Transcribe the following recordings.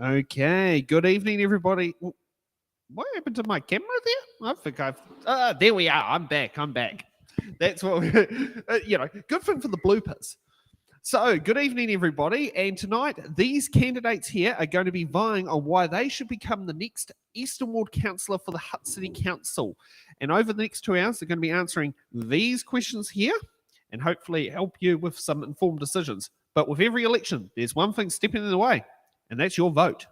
Okay, good evening, everybody. What happened to my camera there? I think there we are. I'm back. That's what, good thing for the bloopers. So, good evening, everybody. And tonight, these candidates here are going to be vying on why they should become the next Eastern Ward Councillor for the Hutt City Council. And over the next 2 hours, they're going to be answering these questions here and hopefully help you with some informed decisions. But with every election, there's one thing stepping in the way, and that's your vote.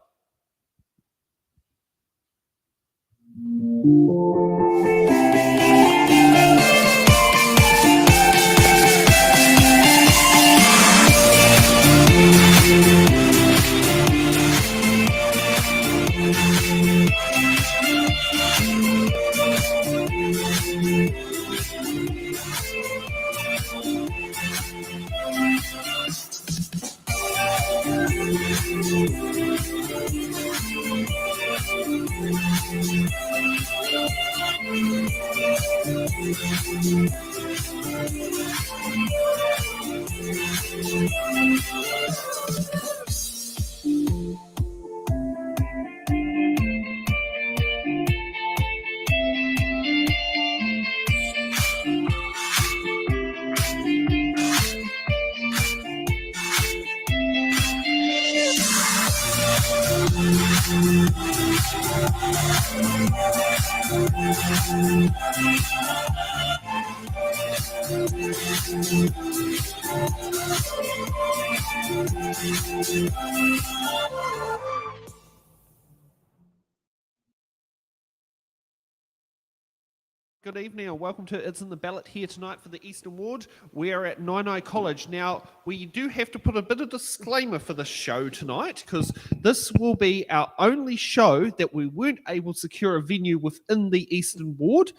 Good evening and welcome to It's in the Ballot here tonight for the Eastern Ward. We are at Naenae College. Now, we do have to put a bit of disclaimer for this show tonight because this will be our only show that we weren't able to secure a venue within the Eastern Ward.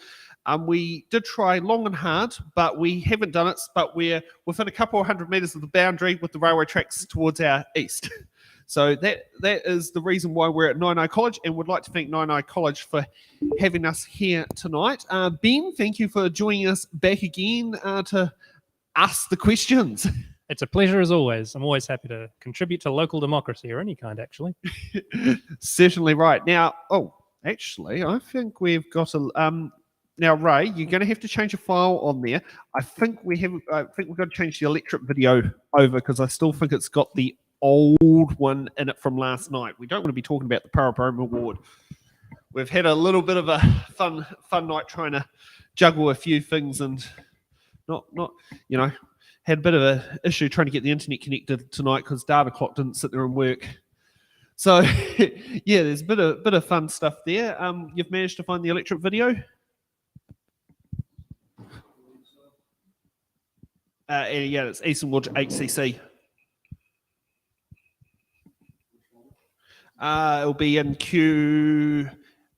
We did try long and hard, but we haven't done it. But we're within a couple of 100 metres of the boundary with the railway tracks towards our east. So that is the reason why we're at Naenae College, and would like to thank Naenae College for having us here tonight. Ben, thank you for joining us back again to ask the questions. It's a pleasure as always. I'm always happy to contribute to local democracy or any kind, actually. Certainly right. Now, actually, I think we've got a... now, Ray, you're going to have to change a file on there. I think we've got to change the electric video over because I still think it's got the old one in it from last night. We don't want to be talking about the Paraparama Award. We've had a little bit of a fun night trying to juggle a few things and not had a bit of an issue trying to get the internet connected tonight because data clock didn't sit there and work. So yeah, there's a bit of fun stuff there. You've managed to find the electric video? Yeah, it's Eastern Ward HCC. It'll be in Q.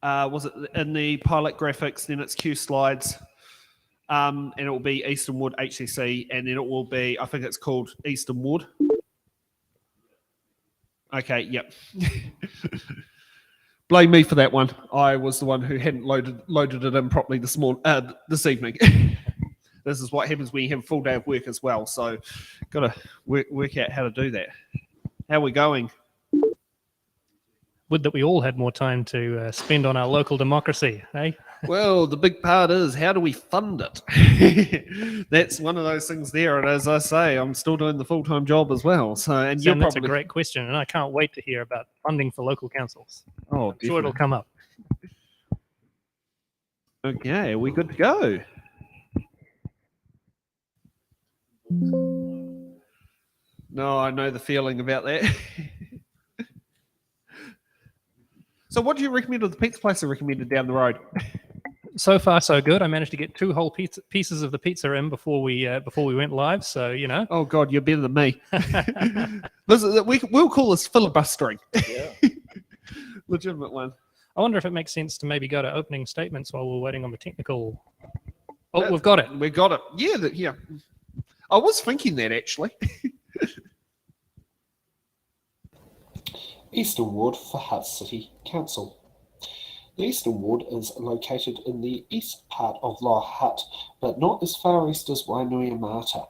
Was it in the pilot graphics? Then it's Q slides, and it will be Eastern Ward HCC, and then it will be. I think it's called Eastern Ward. Okay. Yep. Blame me for that one. I was the one who hadn't loaded it in properly this evening. This is what happens when you have a full day of work as well. So, got to work out how to do that. How are we going? Would that we all had more time to spend on our local democracy, eh? Well, the big part is, how do we fund it? That's one of those things there. And as I say, I'm still doing the full-time job as well. So, and that's a great question. And I can't wait to hear about funding for local councils. Oh, I'm sure it'll come up. Okay, are we good to go? No, I know the feeling about that. So what do you recommend of the pizza place I recommended down the road? So far, so good. I managed to get 2 whole pieces of the pizza in before we went live. So, you know. Oh, God, you're better than me. Listen, we'll call this filibustering. Yeah. Legitimate one. I wonder if it makes sense to maybe go to opening statements while we're waiting on the technical... Oh, we've got it. We got it. Yeah. I was thinking that, actually. Eastern Ward for Hutt City Council. The Eastern Ward is located in the east part of Lower Hutt, but not as far east as Wainuiomata.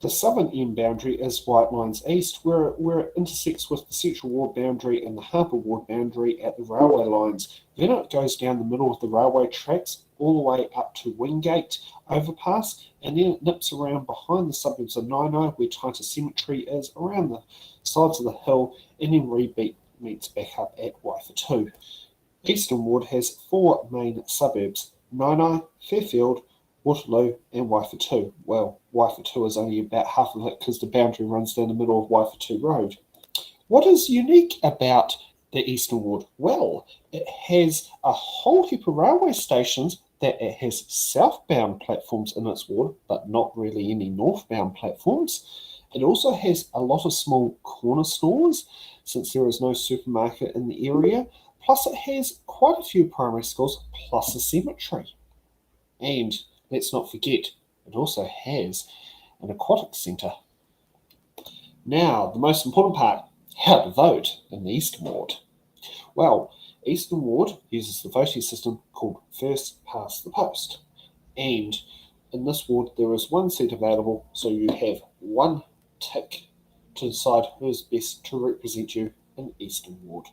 The southern end boundary is White Lines East, where it intersects with the Central Ward boundary and the Harbour Ward boundary at the railway lines. Then it goes down the middle of the railway tracks all the way up to Wingate Overpass, and then it nips around behind the suburbs of Naenae, where Taita Cemetery is, around the sides of the hill, and then meets back up at Waifatu. Eastern Ward has 4 main suburbs: Naenae, Fairfield, Waterloo and Waifatu. Well, Waifatu is only about half of it because the boundary runs down the middle of Waifatu Road. What is unique about the Eastern Ward? Well, it has a whole heap of railway stations that it has southbound platforms in its ward, but not really any northbound platforms. It also has a lot of small corner stores, since there is no supermarket in the area. Plus it has quite a few primary schools, plus a cemetery. And let's not forget, it also has an aquatic centre. Now, the most important part, how to vote in the Eastern Ward. Well, Eastern Ward uses the voting system called First Past the Post. And in this ward, there is one seat available, so you have one tick to decide who is best to represent you in Eastern Ward.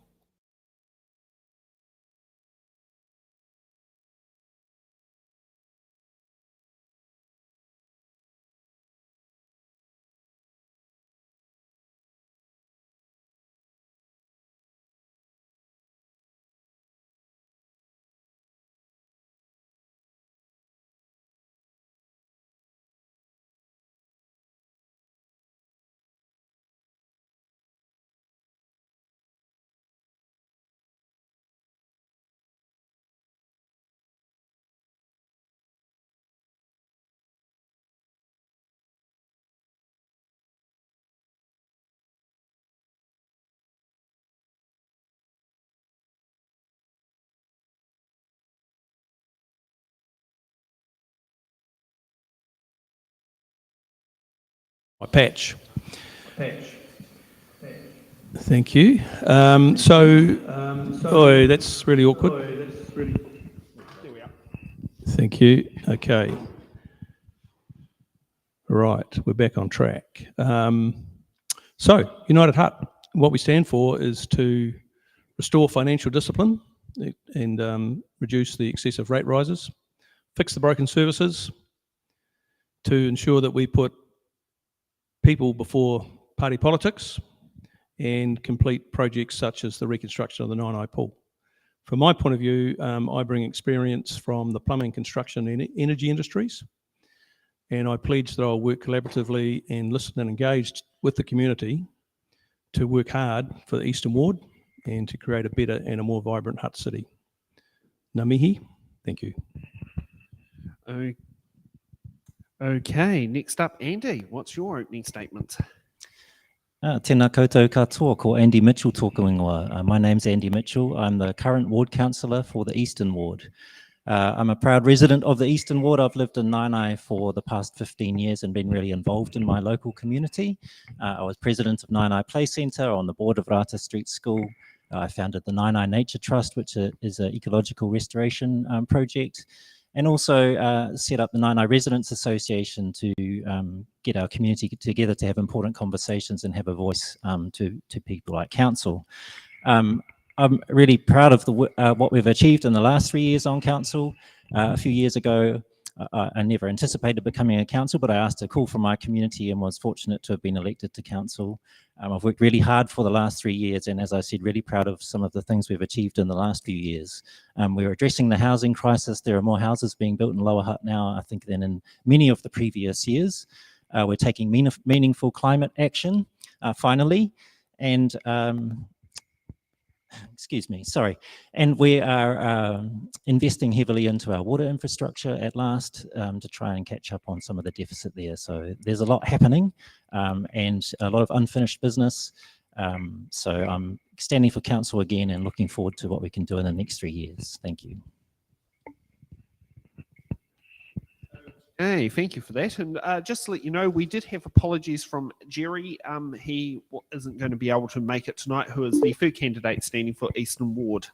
My patch. Thank you. Oh, that's really awkward. There we are. Thank you. Okay. Right, we're back on track. So, United Hutt, what we stand for is to restore financial discipline and reduce the excessive rate rises, fix the broken services, to ensure that we put people before party politics, and complete projects such as the reconstruction of the Naenae Pool. From my point of view, I bring experience from the plumbing, construction and energy industries, and I pledge that I'll work collaboratively and listen and engage with the community to work hard for the Eastern Ward and to create a better and a more vibrant Hutt City. Ngā mihi, thank you. Okay, next up, Andy, what's your opening statement? Tēnā koutou katoa, ko Andy Mitchell tōku ingoa. My name's Andy Mitchell. I'm the current ward councillor for the Eastern Ward. I'm a proud resident of the Eastern Ward. I've lived in Naenae for the past 15 years and been really involved in my local community. I was president of Naenae Play Centre, on the board of Rata Street School. I founded the Naenae Nature Trust, which is an ecological restoration project, and also set up the Naenae Residents Association to get our community together to have important conversations and have a voice to people like council. I'm really proud of what we've achieved in the last 3 years on council. A few years ago, I never anticipated becoming a council, but I asked a call from my community and was fortunate to have been elected to council. I've worked really hard for the last 3 years, and as I said, really proud of some of the things we've achieved in the last few years. We're addressing the housing crisis. There are more houses being built in Lower Hutt now, I think, than in many of the previous years. We're taking meaningful climate action, finally, and excuse me, sorry. And we are investing heavily into our water infrastructure at last to try and catch up on some of the deficit there. So there's a lot happening and a lot of unfinished business. So I'm standing for council again and looking forward to what we can do in the next 3 years. Thank you. Hey, thank you for that. And just to let you know, we did have apologies from Jerry. He isn't going to be able to make it tonight, who is the third candidate standing for Eastern Ward.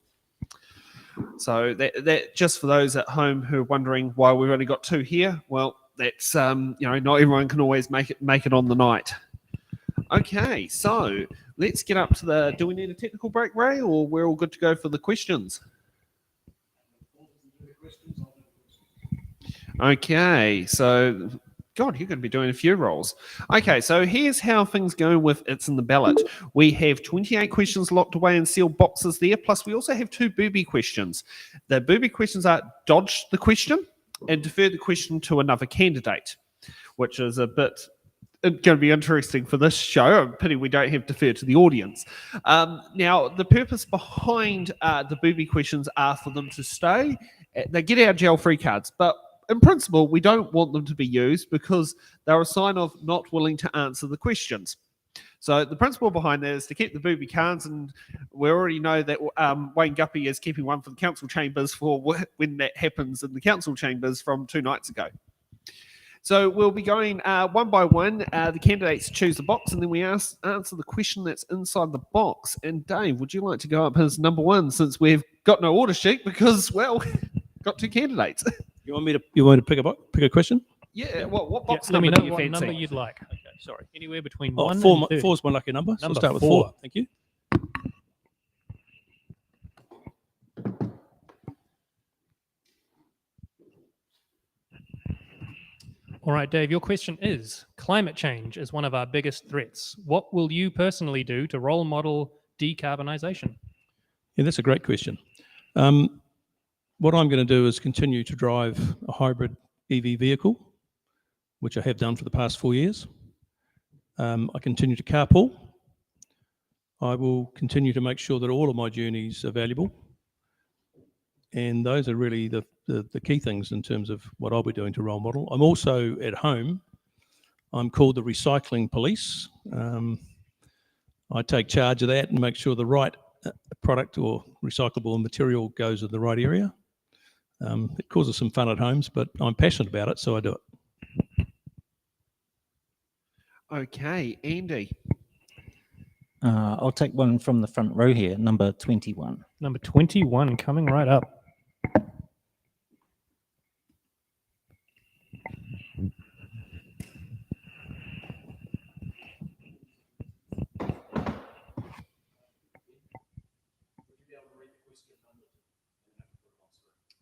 So that just for those at home who are wondering why we've only got two here, well, that's not everyone can always make it on the night. Okay, so let's get up to the. Do we need a technical break, Ray, or we're all good to go for the questions? Okay, so, God, you're going to be doing a few roles. Okay, so here's how things go with It's in the Ballot. We have 28 questions locked away in sealed boxes there, plus we also have 2 booby questions. The booby questions are dodge the question and defer the question to another candidate, which is a bit going to be interesting for this show. Pity we don't have defer to the audience. Now, the purpose behind the booby questions are for them to stay. They get our jail-free cards, but in principle, we don't want them to be used because they're a sign of not willing to answer the questions. So the principle behind that is to keep the booby cards, and we already know that Wayne Guppy is keeping one for the council chambers for when that happens in the council chambers from 2 nights ago. So we'll be going one by one. The candidates choose a box, and then we answer the question that's inside the box. And Dave, would you like to go up as number 1, since we've got no order sheet because, well, got 2 candidates? You want me to pick a question? Yeah. What Yeah, box let me number know do you what fancy? number you'd like. Okay, sorry. Anywhere between Oh, 1 four, and 30. four's my lucky number. So I'll Number start with 4. 4. Thank you. All right, Dave, your question is, climate change is one of our biggest threats. What will you personally do to role model decarbonisation? Yeah, that's a great question. What I'm going to do is continue to drive a hybrid EV vehicle, which I have done for the past 4 years. I continue to carpool. I will continue to make sure that all of my journeys are valuable. And those are really the key things in terms of what I'll be doing to role model. I'm also at home. I'm called the recycling police. I take charge of that and make sure the right product or recyclable material goes in the right area. It causes some fun at homes, but I'm passionate about it, so I do it. Okay, Andy. I'll take one from the front row here, number 21. Number 21 coming right up.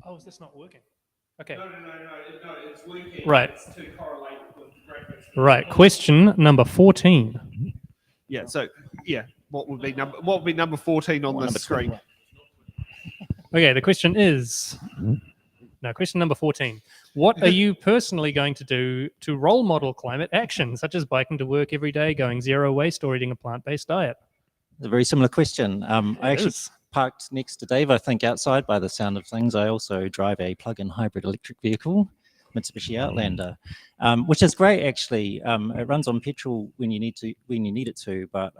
Oh, is this not working? Okay. No, it's working. Right. It's to correlate with the graphics. Right. Question number 14. Yeah. So yeah, what would be number 14 on the Number screen? 21. Okay, the question is, no, question number 14. What are you personally going to do to role model climate action, such as biking to work every day, going zero waste, or eating a plant-based diet? A very similar question. I actually is. parked next to Dave, I think, outside by the sound of things. I also drive a plug-in hybrid electric vehicle, Mitsubishi Outlander, which is great actually. It runs on petrol when you need it to, but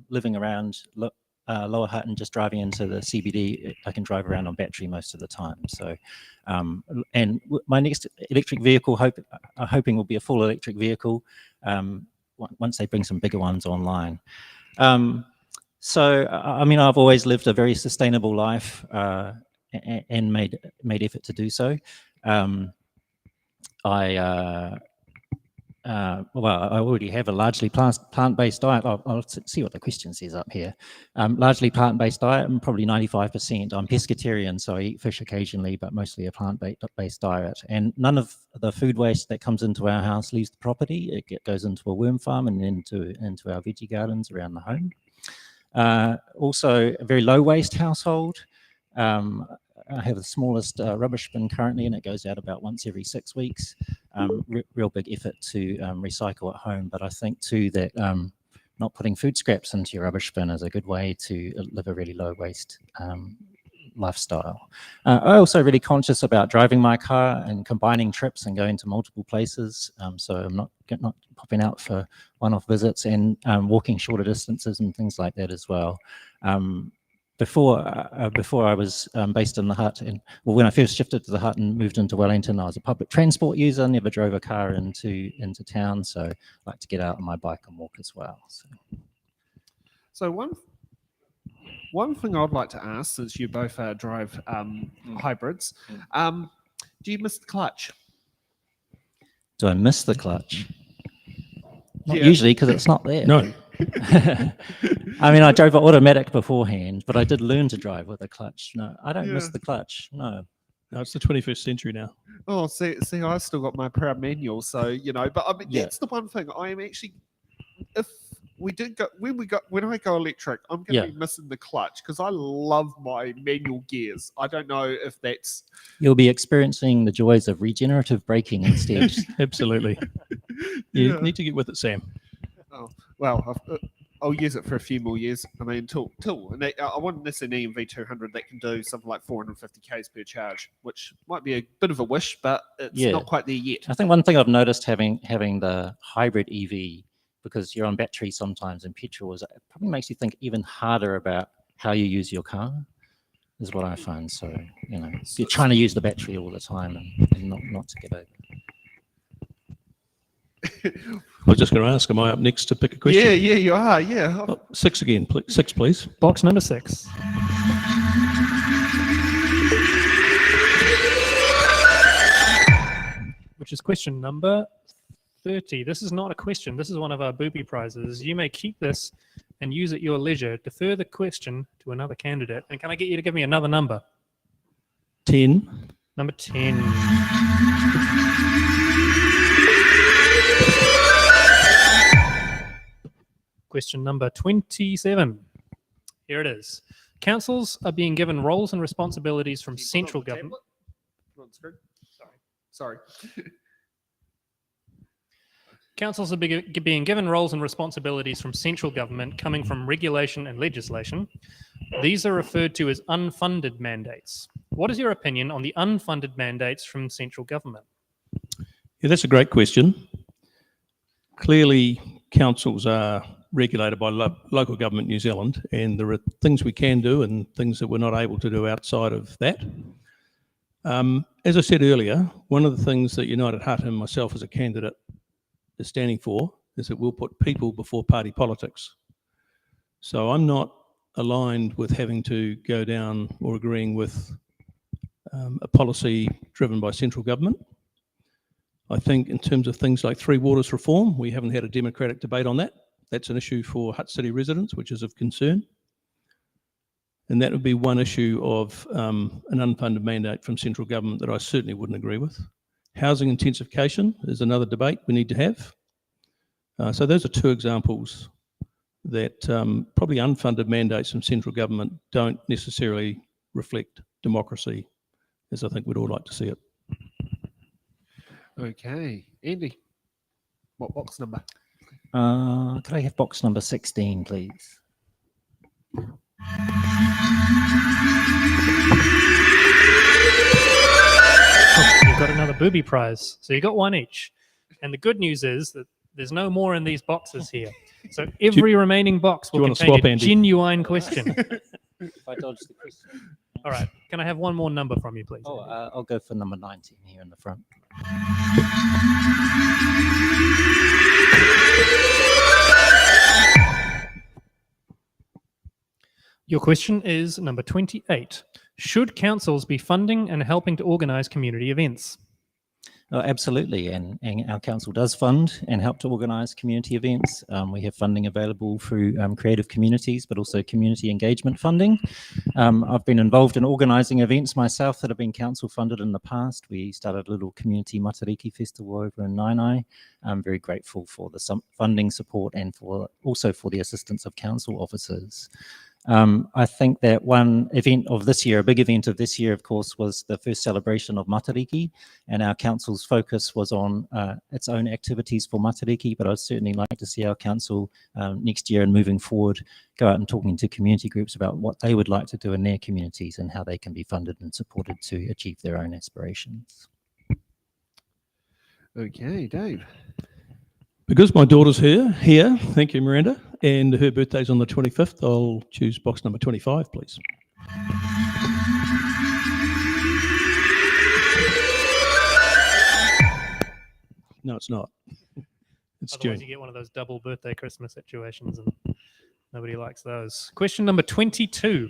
living around Lower Hutt and just driving into the CBD, I can drive around on battery most of the time. So, my next electric vehicle, I'm hoping will be a full electric vehicle once they bring some bigger ones online. So, I mean, I've always lived a very sustainable life and made effort to do so. I already have a largely plant-based diet. I'll see what the question says up here. Largely plant-based diet, I'm probably 95%. I'm pescatarian, so I eat fish occasionally, but mostly a plant-based diet. And none of the food waste that comes into our house leaves the property. It goes into a worm farm and into our veggie gardens around the home. Also, a very low waste household. I have the smallest rubbish bin currently, and it goes out about once every 6 weeks. Real big effort to recycle at home, but I think too that not putting food scraps into your rubbish bin is a good way to live a really low waste lifestyle. I'm also really conscious about driving my car and combining trips and going to multiple places. So I'm not popping out for one-off visits and walking shorter distances and things like that as well. Before I was based in the Hutt, when I first shifted to the Hutt and moved into Wellington, I was a public transport user, never drove a car into town, so I like to get out on my bike and walk as well. So one thing I'd like to ask, since you both drive hybrids, do you miss the clutch? Do I miss the clutch? Not Yeah. usually, because it's not there. No. I mean, I drove an automatic beforehand, but I did learn to drive with a clutch. No, I don't miss Yeah. the clutch. No. No, it's the 21st century now. Oh, see, I still got my proud manual, so but I mean, Yeah. that's the one thing I am actually. If we did go when I go electric, I'm going to be missing the clutch because I love my manual gears. I don't know if that's. You'll be experiencing the joys of regenerative braking instead. Absolutely. You Yeah. need to get with it, Sam. Oh well, I'll use it for a few more years. I mean, till and I want this an EMV 200 that can do something like 450 k's per charge, which might be a bit of a wish, but it's Yeah. not quite there yet. I think one thing I've noticed having the hybrid EV, because you're on battery sometimes and petrol, is it probably makes you think even harder about how you use your car, is what I find. So, you're trying to use the battery all the time and not to get over. I was just going to ask, am I up next to pick a question? Yeah, you are. Yeah. Oh, 6 again, 6, please. Box number 6. which is question number 30. This is not a question. This is one of our booby prizes. You may keep this and use at your leisure. Defer the question to another candidate. And can I get you to give me another number? 10. Number 10. Question number 27. Here it is. Councils are being given roles and responsibilities from central government. Sorry. Councils are being given roles and responsibilities from central government coming from regulation and legislation. These are referred to as unfunded mandates. What is your opinion on the unfunded mandates from central government? Yeah, that's a great question. Clearly, councils are regulated by local government New Zealand, and there are things we can do and things that we're not able to do outside of that. As I said earlier, one of the things that United Hutt and myself as a candidate is standing for is that we'll put people before party politics. So I'm not aligned with having to go down or agreeing with a policy driven by central government. I think in terms of things like Three Waters reform, we haven't had a democratic debate on that. That's an issue for Hutt City residents, which is of concern. And that would be one issue of an unfunded mandate from central government that I certainly wouldn't agree with. Housing intensification is another debate we need to have. So those are two examples that probably unfunded mandates from central government don't necessarily reflect democracy as I think we'd all like to see it. Okay. Andy, what box number? Could I have box number 16, please? You've got another booby prize. So you got one each. And the good news is that there's no more in these boxes here. So every remaining box will contain a genuine question. If I dodge the question. All right. Can I have one more number from you, please? Oh, I'll go for number 19 here in the front. Your question is number 28. Should councils be funding and helping to organise community events? Absolutely, and our council does fund and help to organise community events. We have funding available through creative communities, but also community engagement funding. I've been involved in organising events myself that have been council funded in the past. We started a little community Matariki festival over in Naenae. I'm very grateful for the funding support and also for the assistance of council officers. I think that one event of this year, a big event of this year, of course, was the first celebration of Matariki, and our council's focus was on its own activities for Matariki, but I'd certainly like to see our council next year and moving forward go out and talking to community groups about what they would like to do in their communities and how they can be funded and supported to achieve their own aspirations. Okay, Dave. Because my daughter's here, thank you, Miranda, and her birthday's on the 25th, I'll choose box number 25, please. No, it's not. It's Otherwise, June. you get one of those double birthday Christmas situations, and nobody likes those. Question number 22.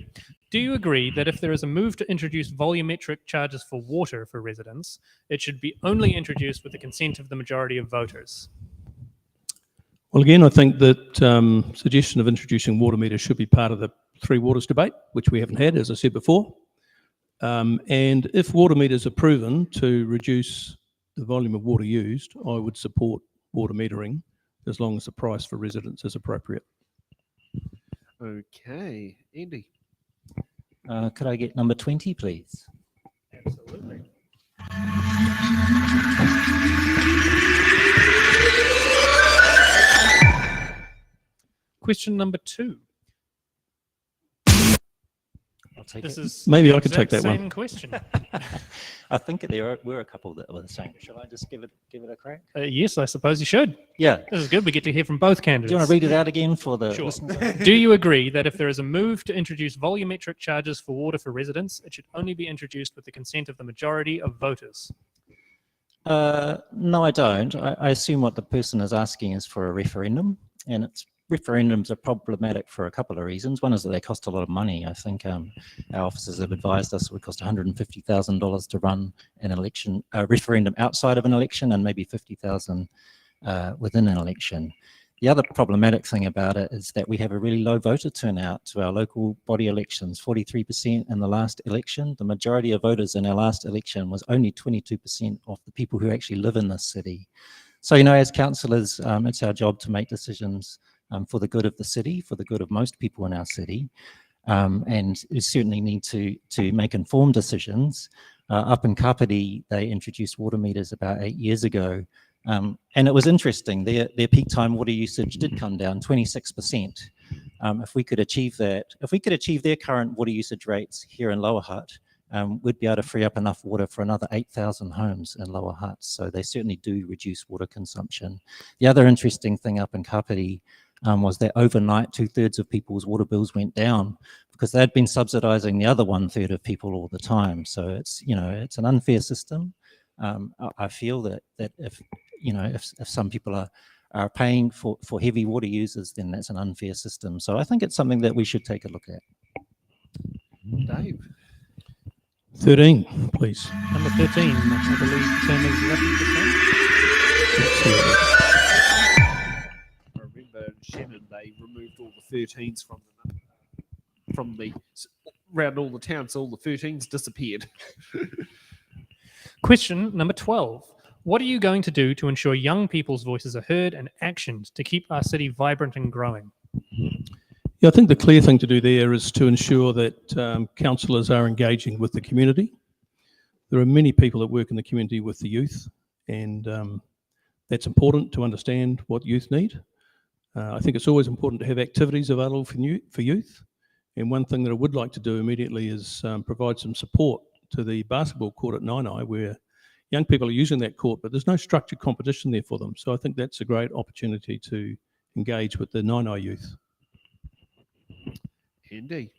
Do you agree that if there is a move to introduce volumetric charges for water for residents, it should be only introduced with the consent of the majority of voters? Well, again, I think that suggestion of introducing water meters should be part of the Three Waters debate, which we haven't had, as I said before. And if water meters are proven to reduce the volume of water used, I would support water metering as long as the price for residents is appropriate. Okay, Andy. Could I get number 20, please? Absolutely. Question number 2. I'll take This it. is Maybe the I could take exact that one. same question. I think there were a couple that were the same. Shall I just give it a crack? Yes, I suppose you should. Yeah. This is good. We get to hear from both Do candidates. you want to read it out again for the Sure. listeners? Do you agree that if there is a move to introduce volumetric charges for water for residents, it should only be introduced with the consent of the majority of voters? No, I don't. I assume what the person is asking is for a referendum, and it's referendums are problematic for a couple of reasons. One is that they cost a lot of money. I think our officers have advised us it would cost $150,000 to run an election, a referendum outside of an election, and maybe $50,000 within an election. The other problematic thing about it is that we have a really low voter turnout to our local body elections, 43% in the last election. The majority of voters in our last election was only 22% of the people who actually live in this city. So, you know, as councillors, it's our job to make decisions for the good of the city, for the good of most people in our city. And we certainly need to make informed decisions. Up in Kapiti, they introduced water meters about 8 years ago. And it was interesting, their peak time water usage did come down 26%. If we could achieve that, if we could achieve their current water usage rates here in Lower Hutt, we'd be able to free up enough water for another 8,000 homes in Lower Hutt. So they certainly do reduce water consumption. The other interesting thing up in Kapiti was that overnight 2/3 of people's water bills went down because they'd been subsidizing the other 1/3 of people all the time. So it's, you know, it's an unfair system. I feel that if, you know, if some people are paying for heavy water users, then that's an unfair system. So I think it's something that we should take a look at. Dave. 13, please. Number 13, I believe term is 11%. I remember in Shannon they removed all the 13s from the around all the towns, so all the 13s disappeared. Question number 12. What are you going to do to ensure young people's voices are heard and actioned to keep our city vibrant and growing? Yeah, I think the clear thing to do there is to ensure that councillors are engaging with the community. There are many people that work in the community with the youth, and that's important to understand what youth need. I think it's always important to have activities available for youth. And one thing that I would like to do immediately is provide some support to the basketball court at Naenae, where young people are using that court, but there's no structured competition there for them. So I think that's a great opportunity to engage with the Naenae youth. Andy.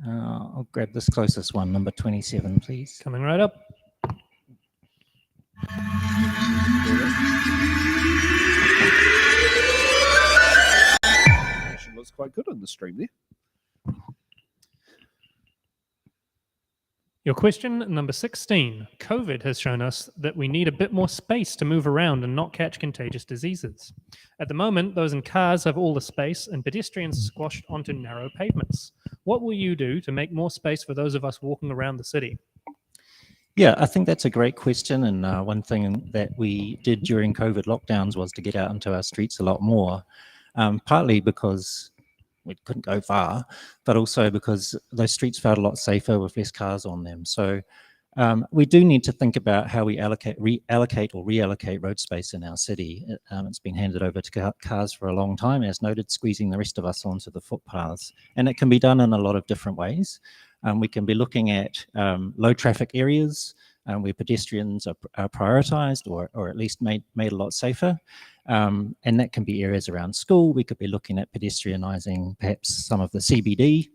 I'll grab this closest one, number 27, please. Coming right up. Actually looks quite good on the stream there. Your question number 16. COVID has shown us that we need a bit more space to move around and not catch contagious diseases. At the moment, those in cars have all the space and pedestrians are squashed onto narrow pavements. What will you do to make more space for those of us walking around the city? Yeah, I think that's a great question. And one thing that we did during COVID lockdowns was to get out into our streets a lot more, partly because we couldn't go far, but also because those streets felt a lot safer with less cars on them. So we do need to think about how we reallocate road space in our city. It's been handed over to cars for a long time, as noted, squeezing the rest of us onto the footpaths. And it can be done in a lot of different ways. We can be looking at low traffic areas where pedestrians are prioritised or at least made a lot safer. And that can be areas around school. We could be looking at pedestrianising perhaps some of the CBD,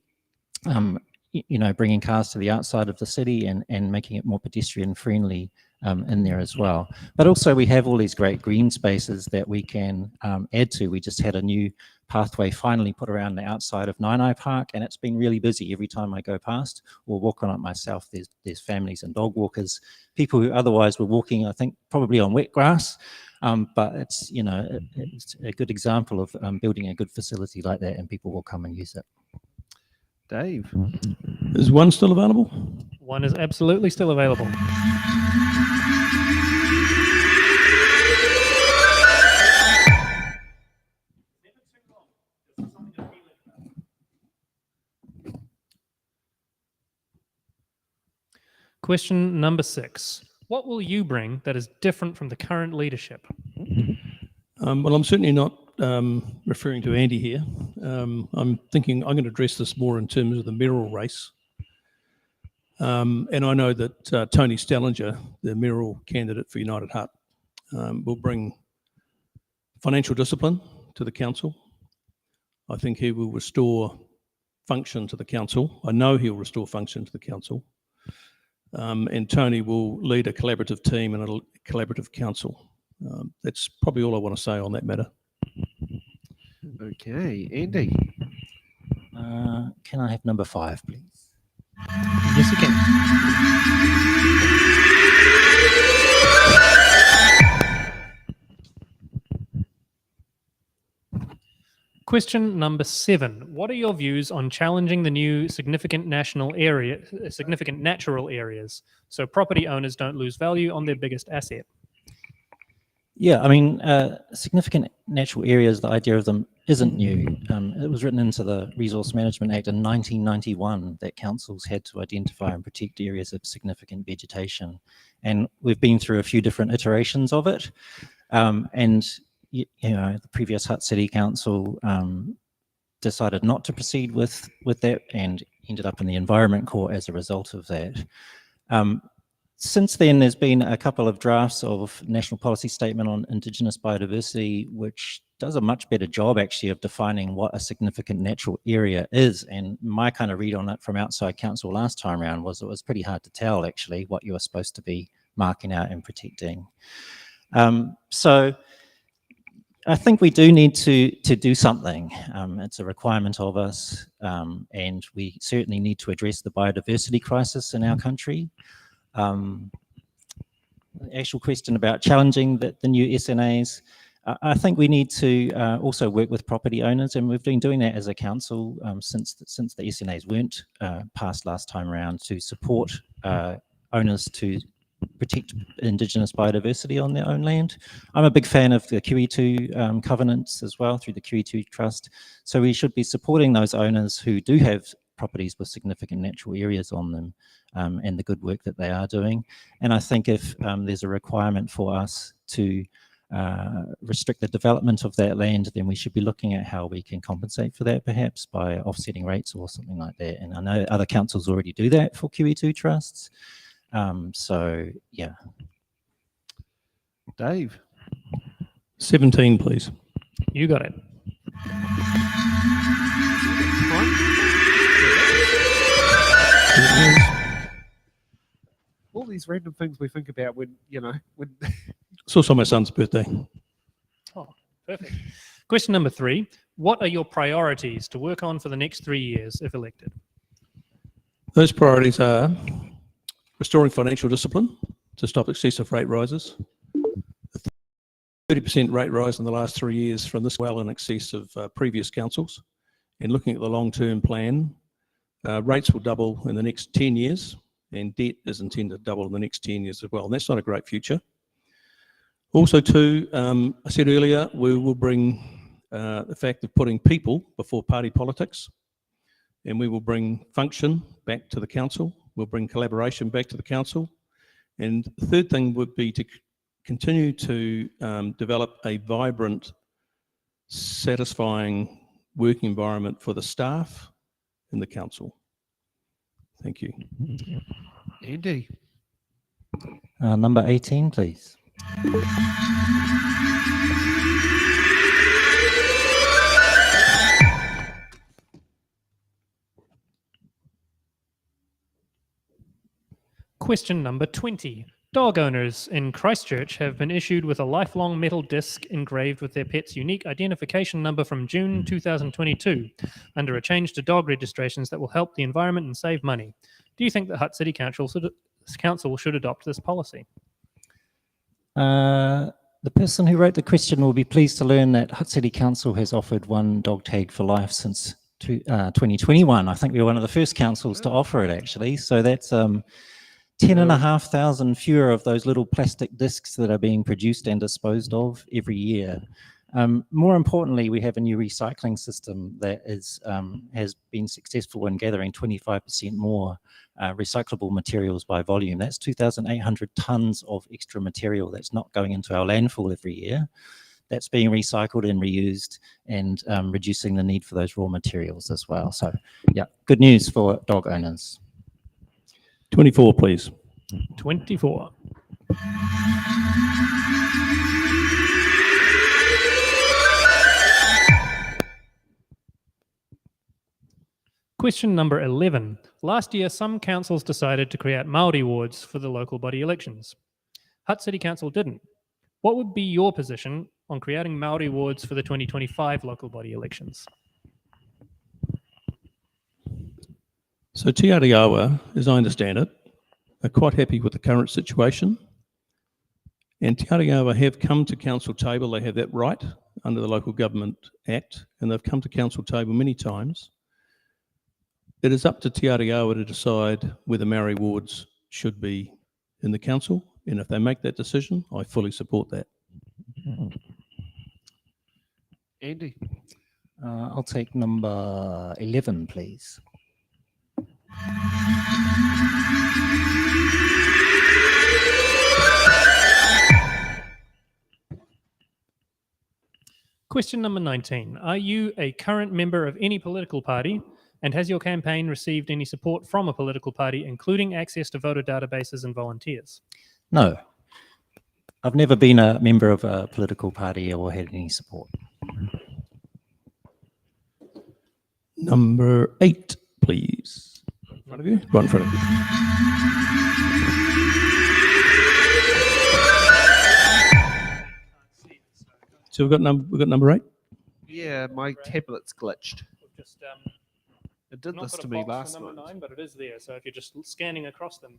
you know, bringing cars to the outside of the city and making it more pedestrian friendly in there as well. But also we have all these great green spaces that we can add to. We just had a new pathway finally put around the outside of Naenae Park, and it's been really busy. Every time I go past or walk on it myself, there's families and dog walkers, people who otherwise were walking, I think, probably on wet grass. But it's, you know, it's a good example of building a good facility like that, and people will come and use it. Dave. Is one still available? One is absolutely still available. Question number 6. What will you bring that is different from the current leadership? Well, I'm certainly not referring to Andy here. I'm thinking I'm going to address this more in terms of the mayoral race. And I know that Tony Stellinger, the mayoral candidate for United Hutt, will bring financial discipline to the council. I think he will restore function to the council. I know he'll restore function to the council. And Tony will lead a collaborative team and a collaborative council. That's probably all I want to say on that matter. Okay, Andy. Can I have number 5, please? Yes, you can. Question number 7. What are your views on challenging the new significant natural areas so property owners don't lose value on their biggest asset? Yeah, I mean, significant natural areas, the idea of them isn't new. It was written into the Resource Management Act in 1991 that councils had to identify and protect areas of significant vegetation. And we've been through a few different iterations of it. And you know, the previous Hutt City Council decided not to proceed with that and ended up in the Environment Court as a result of that. Since then, there's been a couple of drafts of National Policy Statement on Indigenous Biodiversity, which does a much better job actually of defining what a significant natural area is. And my kind of read on it from outside council last time around was it was pretty hard to tell actually what you were supposed to be marking out and protecting. So I think we do need to do something. It's a requirement of us, and we certainly need to address the biodiversity crisis in our country. The actual question about challenging the new SNAs, I think we need to also work with property owners, and we've been doing that as a council since the SNAs weren't passed last time around, to support owners to protect Indigenous biodiversity on their own land. I'm a big fan of the QE2 covenants as well through the QE2 Trust. So we should be supporting those owners who do have properties with significant natural areas on them and the good work that they are doing. And I think if there's a requirement for us to restrict the development of that land, then we should be looking at how we can compensate for that, perhaps by offsetting rates or something like that. And I know other councils already do that for QE2 trusts. So, yeah. Dave. 17, please. You got it. All these random things we think about when, when It's also my son's birthday. Oh, perfect. Question number 3. What are your priorities to work on for the next 3 years if elected? Those priorities are restoring financial discipline to stop excessive rate rises. A 30% rate rise in the last 3 years from this well in excess of previous councils. And looking at the long-term plan, rates will double in the next 10 years, and debt is intended to double in the next 10 years as well. And that's not a great future. Also, too, I said earlier, we will bring the fact of putting people before party politics, and we will bring function back to the council. We'll bring collaboration back to the council. And the third thing would be to continue to develop a vibrant, satisfying working environment for the staff in the council. Thank you. Andy. Number 18, please. Question number 20. Dog owners in Christchurch have been issued with a lifelong metal disc engraved with their pet's unique identification number from June 2022 under a change to dog registrations that will help the environment and save money. Do you think that Hutt City Council should adopt this policy? The person who wrote the question will be pleased to learn that Hutt City Council has offered one dog tag for life since 2021. I think we were one of the first councils to offer it, actually. So that's 10,500 fewer of those little plastic discs that are being produced and disposed of every year. More importantly, we have a new recycling system that is, has been successful in gathering 25% more recyclable materials by volume. That's 2,800 tons of extra material that's not going into our landfill every year. That's being recycled and reused and reducing the need for those raw materials as well. So, yeah, good news for dog owners. 24, please. 24. Question number 11. Last year, some councils decided to create Māori wards for the local body elections. Hutt City Council didn't. What would be your position on creating Māori wards for the 2025 local body elections? So Te Aroha, as I understand it, are quite happy with the current situation. And Te Aroha have come to council table, they have that right under the Local Government Act, and they've come to council table many times. It is up to Te Aroha to decide whether Maori wards should be in the council, and if they make that decision, I fully support that. Andy. I'll take number 11, please. Question number 19. Are you a current member of any political party, and has your campaign received any support from a political party, including access to voter databases and volunteers? No. I've never been a member of a political party or had any support. Number 8, please. In front of you? Right in front of you. So we've got number 8. Yeah, my tablet's glitched. Just, It did not this got to a me box for last number night. 9, but it is there. So if you're just scanning across them,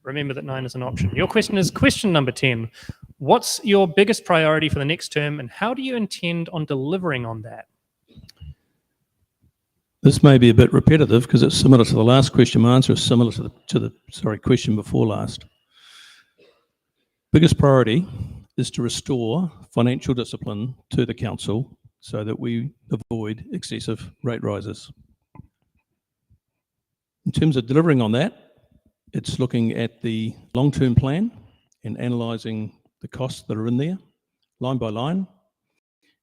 remember that 9 is an option. Your question is question number 10. What's your biggest priority for the next term, and how do you intend on delivering on that? This may be a bit repetitive because it's similar to the last question. My answer is similar to the question before last. Biggest priority is to restore financial discipline to the council so that we avoid excessive rate rises. In terms of delivering on that, it's looking at the long-term plan and analysing the costs that are in there, line by line,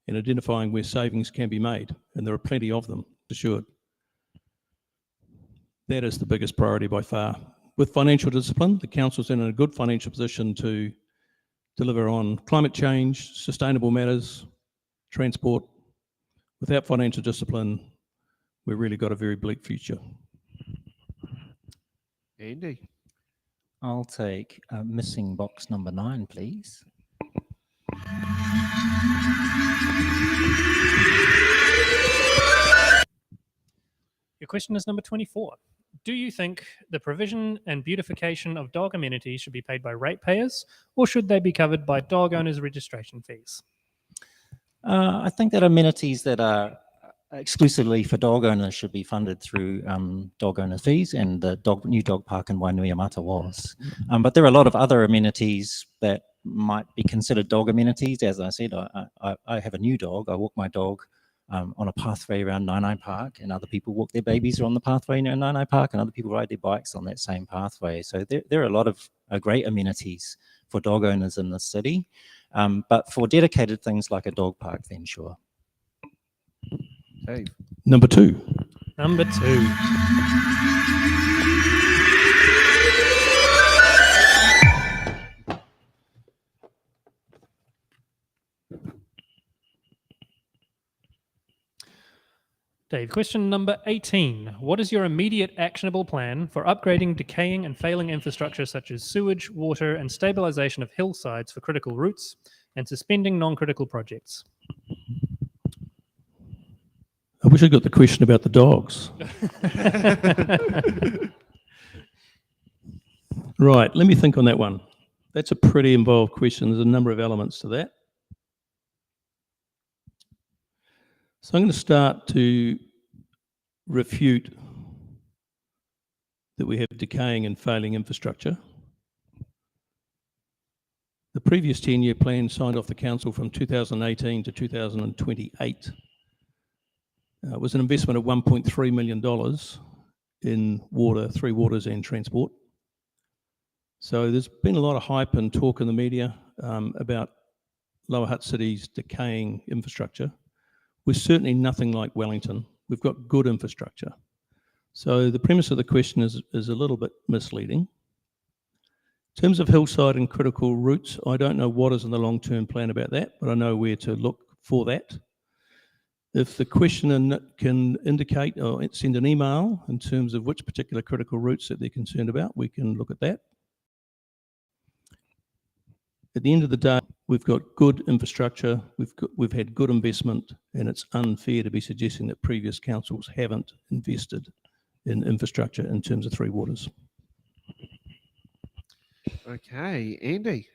and identifying where savings can be made. And there are plenty of them, for sure. That is the biggest priority by far. With financial discipline, the council's in a good financial position to deliver on climate change, sustainable matters, transport. Without financial discipline, we've really got a very bleak future. Andy. I'll take missing box number 9, please. Your question is number 24. Do you think the provision and beautification of dog amenities should be paid by ratepayers, or should they be covered by dog owners' registration fees? I think that amenities that are exclusively for dog owners should be funded through dog owner fees, and the new dog park in Wainuiamata was. But there are a lot of other amenities that might be considered dog amenities. As I said, I have a new dog. I walk my dog on a pathway around Naenae Park, and other people walk their babies around the pathway near Naenae Park, and other people ride their bikes on that same pathway. So there are a lot of great amenities for dog owners in the city. But for dedicated things like a dog park, then sure. Dave. Number 2. Number 2. Dave, question number 18. What is your immediate actionable plan for upgrading decaying and failing infrastructure such as sewage, water, and stabilisation of hillsides for critical routes, and suspending non-critical projects? I wish I got the question about the dogs. Right, let me think on that one. That's a pretty involved question. There's a number of elements to that. So I'm going to start to refute that we have decaying and failing infrastructure. The previous 10-year plan signed off the council from 2018 to 2028 was an investment of $1.3 million in water, 3 waters and transport. So there's been a lot of hype and talk in the media about Lower Hutt City's decaying infrastructure. We're certainly nothing like Wellington. We've got good infrastructure. So the premise of the question is a little bit misleading. In terms of hillside and critical routes, I don't know what is in the long-term plan about that, but I know where to look for that. If the questioner can indicate or send an email in terms of which particular critical routes that they're concerned about, we can look at that. At the end of the day, we've got good infrastructure, we've had good investment, and it's unfair to be suggesting that previous councils haven't invested in infrastructure in terms of Three Waters. Okay, Andy.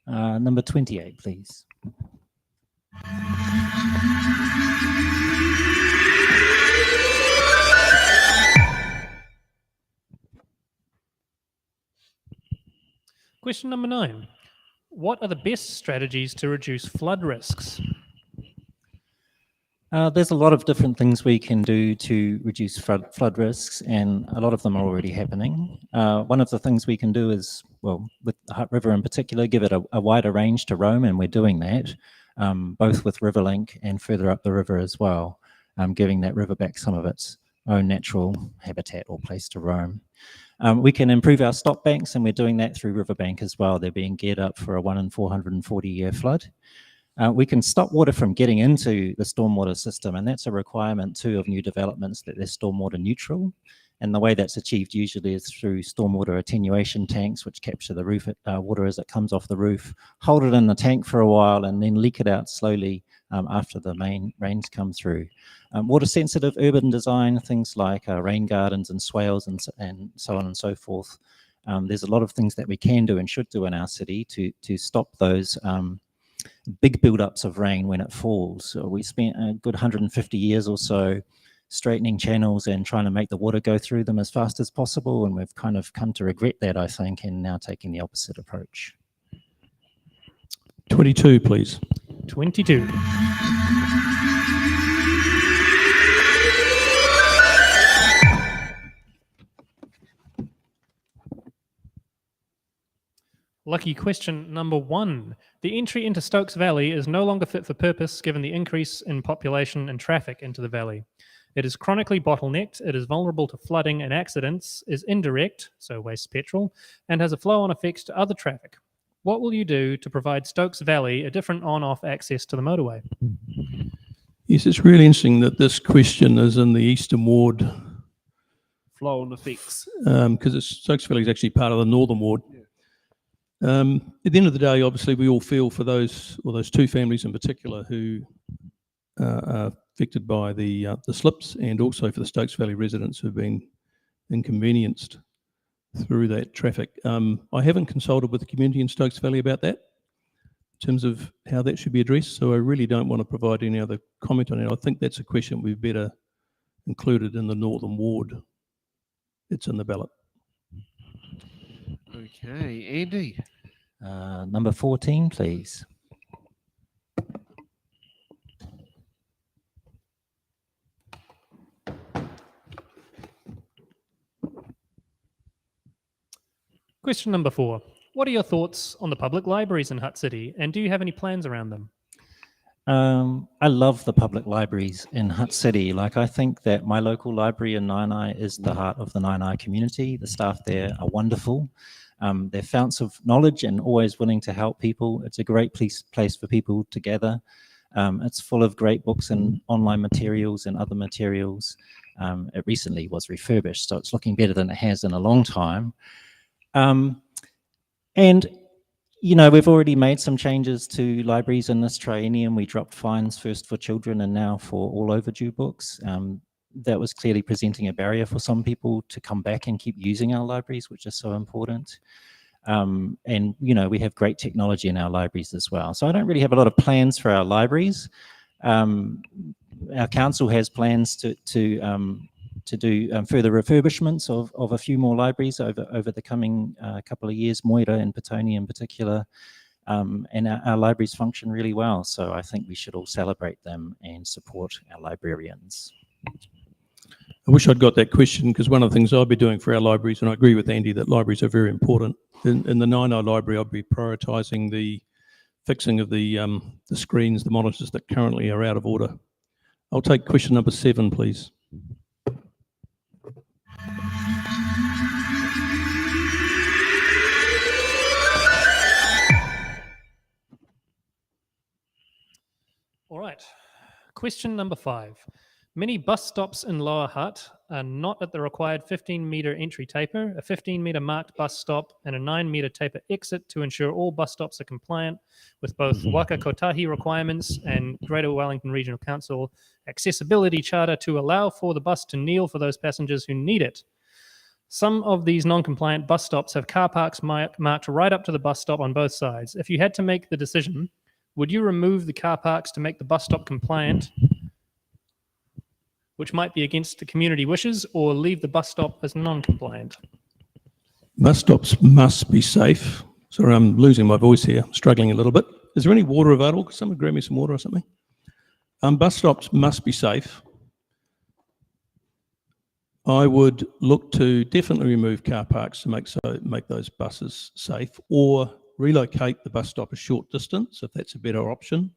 Number 28, please. Question number 9. What are the best strategies to reduce flood risks? There's a lot of different things we can do to reduce flood risks, and a lot of them are already happening. One of the things we can do is, well, with the Hutt River in particular, give it a wider range to roam, and we're doing that, both with Riverlink and further up the river as well, giving that river back some of its own natural habitat or place to roam. We can improve our stop banks, and we're doing that through Riverbank as well. They're being geared up for a 1 in 440-year flood. We can stop water from getting into the stormwater system, and that's a requirement too of new developments, that they're stormwater neutral. And the way that's achieved usually is through stormwater attenuation tanks, which capture the roof water as it comes off the roof, hold it in the tank for a while, and then leak it out slowly after the main rains come through. Water-sensitive urban design, things like rain gardens and swales and so on and so forth. There's a lot of things that we can do and should do in our city to stop those big build-ups of rain when it falls. So we spent a good 150 years or so straightening channels and trying to make the water go through them as fast as possible, and we've kind of come to regret that, I think, and now taking the opposite approach. 22, please. 22. Lucky question number 1. The entry into Stokes Valley is no longer fit for purpose given the increase in population and traffic into the valley. It is chronically bottlenecked, it is vulnerable to flooding and accidents, is indirect, so wastes petrol, and has a flow-on effect to other traffic. What will you do to provide Stokes Valley a different on-off access to the motorway? Yes, it's really interesting that this question is in the Eastern Ward, Flow and effects. because Stokes Valley is actually part of the Northern Ward. Yeah. At the end of the day, obviously, we all feel for those two families in particular who are affected by the slips, and also for the Stokes Valley residents who've been inconvenienced through that traffic. I haven't consulted with the community in Stokes Valley about that, in terms of how that should be addressed, so I really don't want to provide any other comment on it. I think that's a question we've better included in the Northern Ward. It's in the ballot. Okay, Andy. Number 14, please. Question number 4. What are your thoughts on the public libraries in Hutt City, and do you have any plans around them? I love the public libraries in Hutt City. Like, I think that my local library in Naenae is the heart of the Naenae community. The staff there are wonderful. They're founts of knowledge and always willing to help people. It's a great place for people to gather. It's full of great books and online materials and other materials. It recently was refurbished, so it's looking better than it has in a long time. And you know, we've already made some changes to libraries in this triennium. We dropped fines first for children and now for all overdue books. That was clearly presenting a barrier for some people to come back and keep using our libraries, which is so important. And, you know, we have great technology in our libraries as well. So I don't really have a lot of plans for our libraries. Our council has plans to do further refurbishments of a few more libraries over the coming couple of years, Moira and Petone in particular, and our libraries function really well. So I think we should all celebrate them and support our librarians. I wish I'd got that question, because one of the things I'll be doing for our libraries, and I agree with Andy that libraries are very important. In the Naenae library, I'll be prioritising the fixing of the screens, the monitors that currently are out of order. I'll take question number 7, please. All right. Question number 5. Many bus stops in Lower Hutt are not at the required 15-metre entry taper, a 15-metre marked bus stop, and a 9-metre taper exit to ensure all bus stops are compliant with both Waka Kotahi requirements and Greater Wellington Regional Council accessibility charter to allow for the bus to kneel for those passengers who need it. Some of these non-compliant bus stops have car parks marked right up to the bus stop on both sides. If you had to make the decision, would you remove the car parks to make the bus stop compliant, which might be against the community wishes, or leave the bus stop as non-compliant? Bus stops must be safe. Sorry, I'm losing my voice here. I'm struggling a little bit. Is there any water available? Could someone grab me some water or something? Bus stops must be safe. I would look to definitely remove car parks to make those buses safe, or relocate the bus stop a short distance if that's a better option.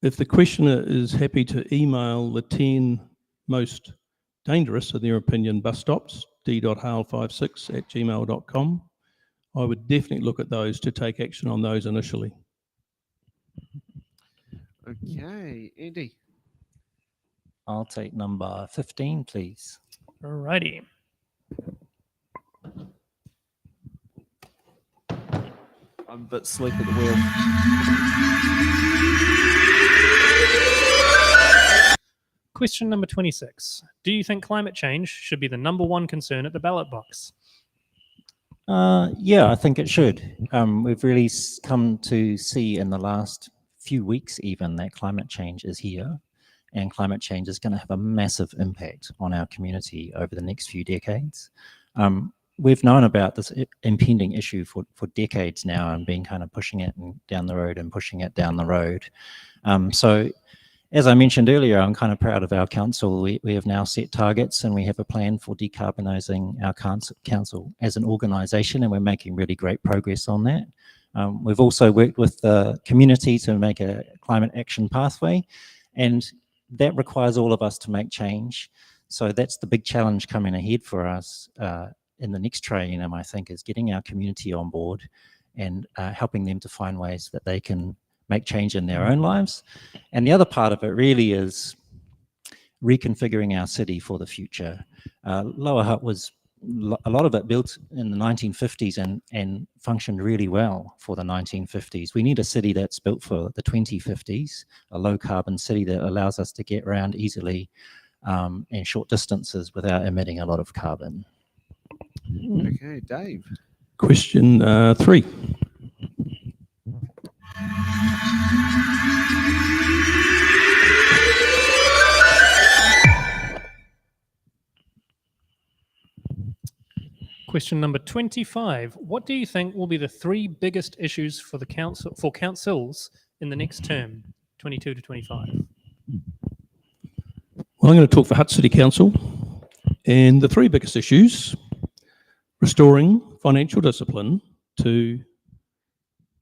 If the questioner is happy to email the 10 most dangerous, in their opinion, bus stops, d.hale56@gmail.com, I would definitely look at those to take action on those initially. Okay, Andy. I'll take number 15, please. Alrighty. I'm a bit sleepy at the wheel. Question number 26. Do you think climate change should be the number one concern at the ballot box? Yeah, I think it should. We've really come to see in the last few weeks even that climate change is here, and climate change is going to have a massive impact on our community over the next few decades. We've known about this impending issue for decades now, and been kind of pushing it down the road and pushing it down the road. So as I mentioned earlier, I'm kind of proud of our council. We have now set targets, and we have a plan for decarbonising our council as an organisation, and we're making really great progress on that. We've also worked with the community to make a climate action pathway, and that requires all of us to make change. So that's the big challenge coming ahead for us in the next triennium, I think, is getting our community on board and helping them to find ways that they can make change in their own lives. And the other part of it really is reconfiguring our city for the future. Lower Hutt was a lot of it built in the 1950s and functioned really well for the 1950s. We need a city that's built for the 2050s, a low carbon city that allows us to get around easily in short distances without emitting a lot of carbon. Okay, Dave. Question 3. Question number 25. What do you think will be the 3 biggest issues for the councils in the next term, 22 to 25? Well, I'm going to talk for Hutt City Council, and the 3 biggest issues: restoring financial discipline to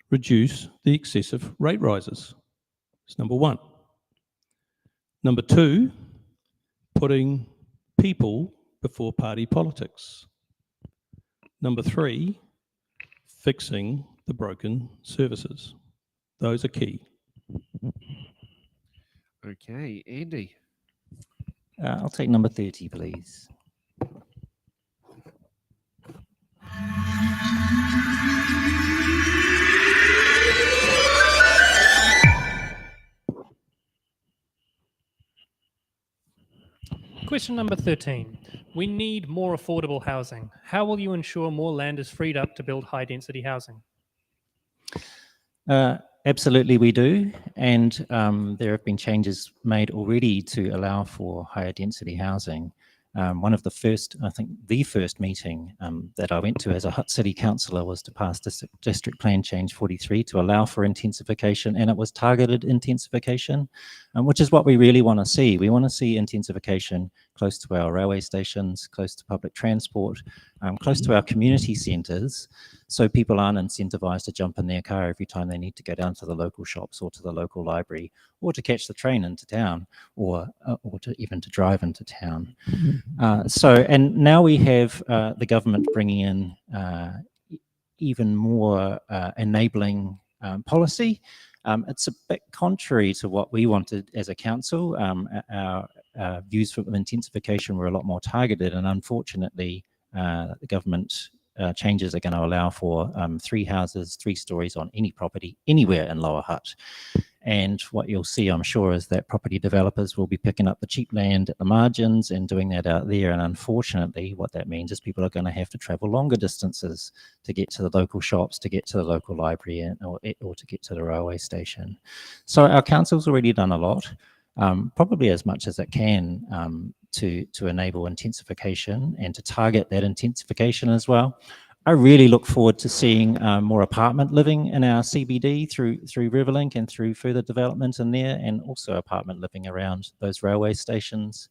reduce the excessive rate rises. That's number 1. Number 2, putting people before party politics. Number 3, fixing the broken services. Those are key. Okay, Andy. I'll take number 30, please. Question number 13. We need more affordable housing. How will you ensure more land is freed up to build high density housing? Absolutely, we do. And there have been changes made already to allow for higher density housing. One of the first, I think the first meeting that I went to as a Hutt City Councilor was to pass District Plan Change 43 to allow for intensification, and it was targeted intensification, which is what we really want to see. We want to see intensification close to our railway stations, close to public transport, close to our community centres, so people aren't incentivised to jump in their car every time they need to go down to the local shops or to the local library, or to catch the train into town, or to even to drive into town. And now we have the government bringing in even more enabling policy. It's a bit contrary to what we wanted as a council. Our views for intensification were a lot more targeted, and unfortunately, the government changes are going to allow for 3 houses, 3 stories on any property anywhere in Lower Hutt. And what you'll see, I'm sure, is that property developers will be picking up the cheap land at the margins and doing that out there. And unfortunately, what that means is people are going to have to travel longer distances to get to the local shops, to get to the local library, or to get to the railway station. So our council's already done a lot, probably as much as it can to enable intensification and to target that intensification as well. I really look forward to seeing more apartment living in our CBD through Riverlink and through further development in there, and also apartment living around those railway stations.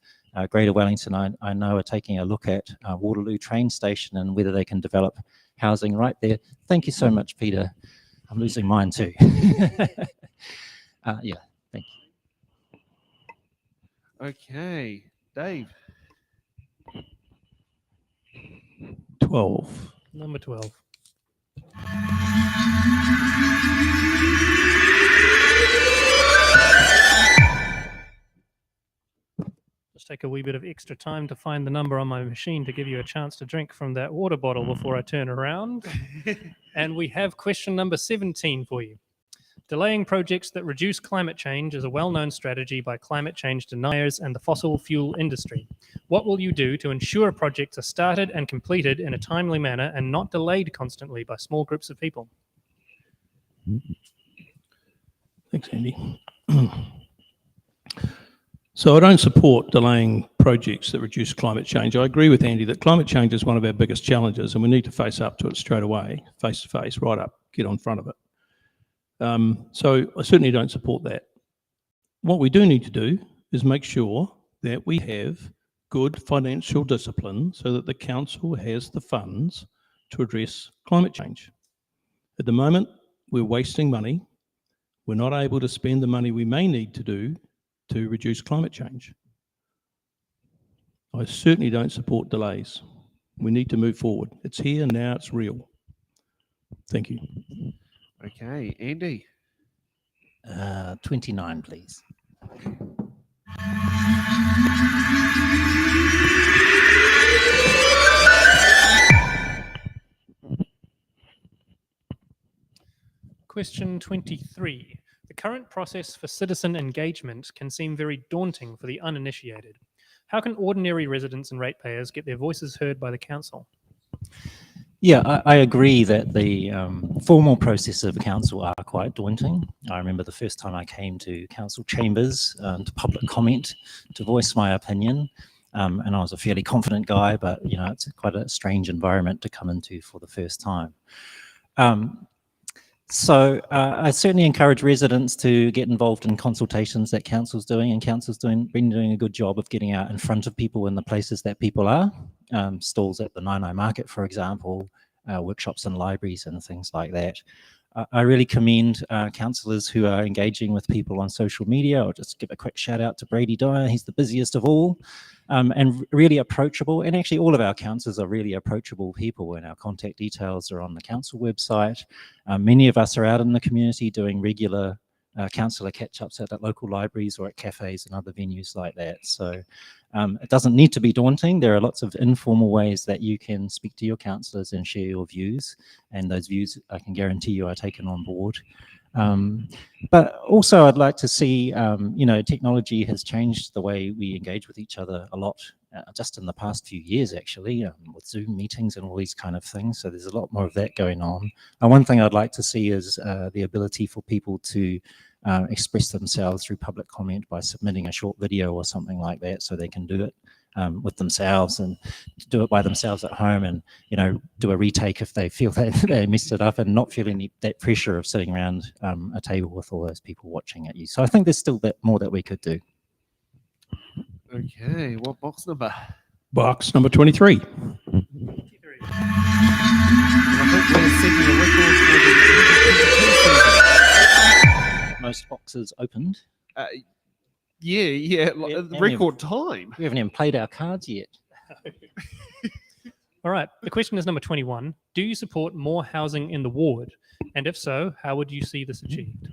Greater Wellington, I know, are taking a look at Waterloo train station and whether they can develop housing right there. Thank you so much, Peter. I'm losing mine too. Yeah, thank you. Okay, Dave. 12. Number 12. Just take a wee bit of extra time to find the number on my machine to give you a chance to drink from that water bottle before I turn around. And we have question number 17 for you. Delaying projects that reduce climate change is a well-known strategy by climate change deniers and the fossil fuel industry. What will you do to ensure projects are started and completed in a timely manner and not delayed constantly by small groups of people? Thanks, Andy. So I don't support delaying projects that reduce climate change. I agree with Andy that climate change is one of our biggest challenges and we need to face up to it straight away, face to face, right up, get on front of it. So I certainly don't support that. What we do need to do is make sure that we have good financial discipline so that the council has the funds to address climate change. At the moment, we're wasting money. We're not able to spend the money we may need to do to reduce climate change. I certainly don't support delays. We need to move forward. It's here, now it's real. Thank you. Okay, Andy. 29, please. Question 23. The current process for citizen engagement can seem very daunting for the uninitiated. How can ordinary residents and ratepayers get their voices heard by the council? Yeah, I agree that the formal process of council are quite daunting. I remember the first time I came to council chambers to public comment to voice my opinion, and I was a fairly confident guy, but you know, it's quite a strange environment to come into for the first time. So I certainly encourage residents to get involved in consultations that council's doing, and council's been doing a good job of getting out in front of people in the places that people are. Stalls at the Naenae market, for example, workshops in libraries and things like that. I really commend councillors who are engaging with people on social media. I'll just give a quick shout out to Brady Dyer. He's the busiest of all, and really approachable. And actually all of our councillors are really approachable people, and our contact details are on the council website. Many of us are out in the community doing regular councillor catch-ups at local libraries or at cafes and other venues like that. So it doesn't need to be daunting. There are lots of informal ways that you can speak to your councillors and share your views, and those views I can guarantee you are taken on board. But also I'd like to see, you know, technology has changed the way we engage with each other a lot, just in the past few years actually, with Zoom meetings and all these kind of things. So there's a lot more of that going on. And one thing I'd like to see is the ability for people to express themselves through public comment by submitting a short video or something like that, so they can do it with themselves and do it by themselves at home, and you know, do a retake if they feel that they messed it up, and not feeling that pressure of sitting around a table with all those people watching at you. So I think there's still more that we could do. Okay, what box number? Box number 23. 23. I think we're setting a record for the 2022 season. Most boxes opened. Yeah, Yeah, the record time. We haven't even played our cards yet. All right, the question is number 21. Do you support more housing in the ward? And if so, how would you see this achieved?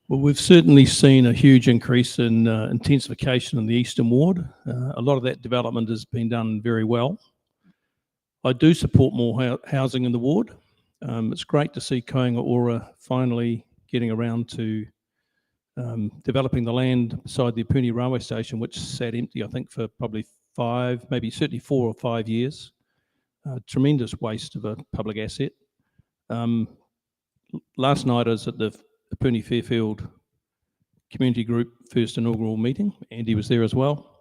Well, we've certainly seen a huge increase in intensification in the Eastern Ward. A lot of that development has been done very well. I do support more housing in the ward. It's great to see Koinga Ora finally getting around to developing the land beside the Apuni railway station, which sat empty, I think, for probably 5, maybe certainly 4 or 5 years. Tremendous waste of a public asset. Last night I was at the Apuni Fairfield Community Group first inaugural meeting. Andy was there as well.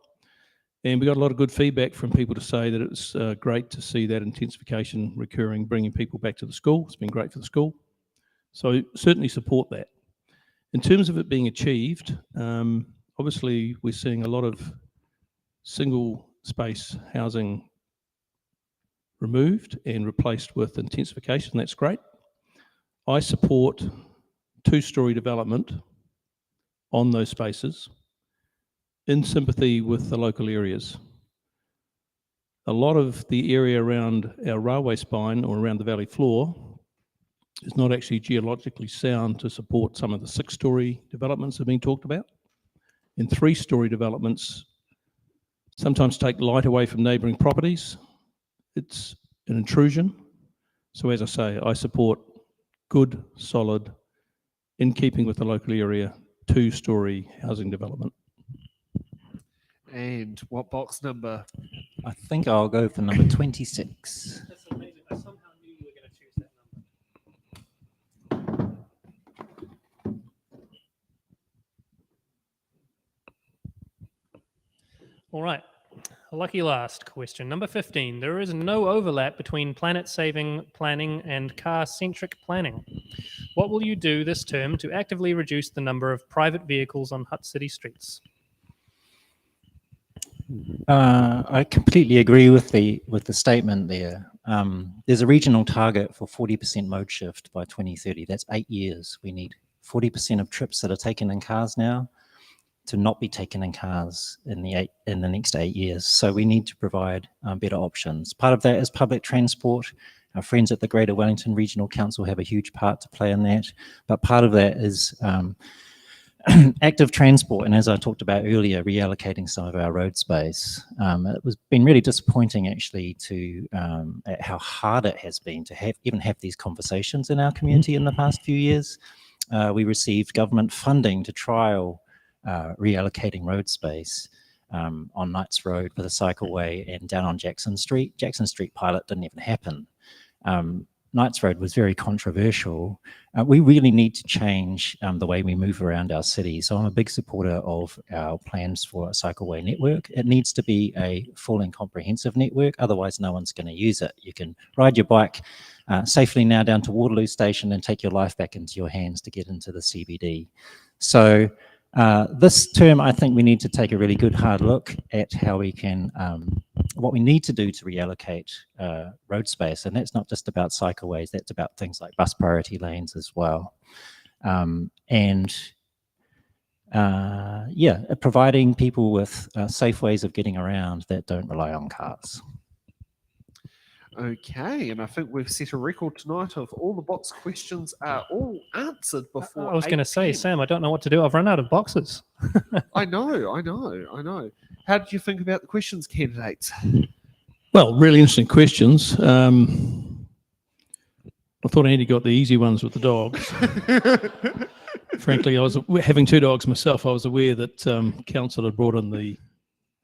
And we got a lot of good feedback from people to say that it was great to see that intensification recurring, bringing people back to the school. It's been great for the school. So certainly support that. In terms of it being achieved, obviously we're seeing a lot of single space housing removed and replaced with intensification. That's great. I support 2-story development on those spaces in sympathy with the local areas. A lot of the area around our railway spine or around the valley floor is not actually geologically sound to support some of the 6-story developments that have been talked about. And 3-story developments sometimes take light away from neighbouring properties. It's an intrusion. So as I say, I support good, solid, in keeping with the local area, 2-story housing development. And what box number? I think I'll go for number 26. That's amazing. I somehow knew you were going to choose that number. All right. A lucky last question. Number 15. There is no overlap between planet-saving planning and car-centric planning. What will you do this term to actively reduce the number of private vehicles on Hutt City streets? I completely agree with the statement there. There's a regional target for 40% mode shift by 2030. That's 8 years. We need 40% of trips that are taken in cars now to not be taken in cars in the next 8 years. So we need to provide better options. Part of that is public transport. Our friends at the Greater Wellington Regional Council have a huge part to play in that. But part of that is active transport, and as I talked about earlier, reallocating some of our road space. It was been really disappointing actually to at how hard it has been to even have these conversations in our community in the past few years. We received government funding to trial reallocating road space on Knights Road for the cycleway and down on Jackson Street. Jackson Street pilot didn't even happen. Knights Road was very controversial. We really need to change the way we move around our city. So I'm a big supporter of our plans for a cycleway network. It needs to be a full and comprehensive network, otherwise no one's going to use it. You can ride your bike safely now down to Waterloo Station and take your life back into your hands to get into the CBD. So this term, I think we need to take a really good hard look at how we can, what we need to do to reallocate road space. And that's not just about cycleways, that's about things like bus priority lanes as well. Providing people with safe ways of getting around that don't rely on cars. Okay, and I think we've set a record tonight of all the box questions are all answered before. I was going to 8 say, PM. Sam, I don't know what to do. I've run out of boxes. I know. How did you think about the questions, candidates? Well, really interesting questions. I thought Andy got the easy ones with the dogs. Frankly, I was having 2 dogs myself. I was aware that Councilor had brought in the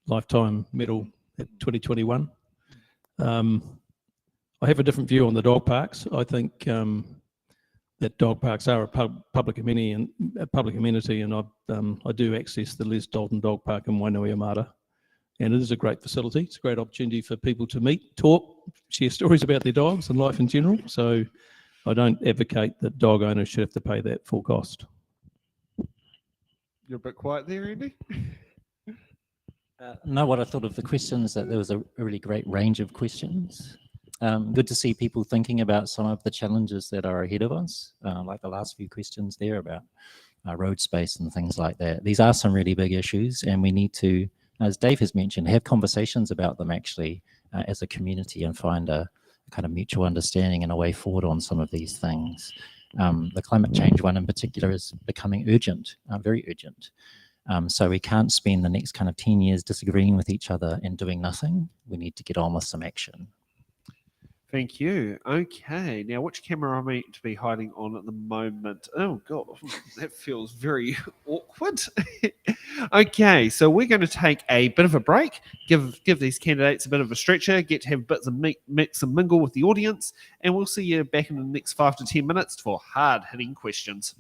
Lifetime Medal at 2021. I have a different view on the dog parks. I think that dog parks are a public amenity, and I do access the Les Dalton Dog Park in Wainuiomata, and it is a great facility. It's a great opportunity for people to meet, talk, share stories about their dogs and life in general. So I don't advocate that dog owners should have to pay that full cost. You're a bit quiet there, Andy. No, what I thought of the questions, that there was a really great range of questions. Good to see people thinking about some of the challenges that are ahead of us, like the last few questions there about road space and things like that. These are some really big issues, and we need to, as Dave has mentioned, have conversations about them actually as a community and find a kind of mutual understanding and a way forward on some of these things. The climate change one in particular is becoming urgent, very urgent. So we can't spend the next kind of 10 years disagreeing with each other and doing nothing. We need to get on with some action. Thank you. Okay, now which camera am I meant to be hiding on at the moment? Oh god, that feels very awkward. Okay, so we're going to take a bit of a break, give these candidates a bit of a stretcher, get to have bits of mix and mingle with the audience, and we'll see you back in the next 5 to 10 minutes for hard-hitting questions.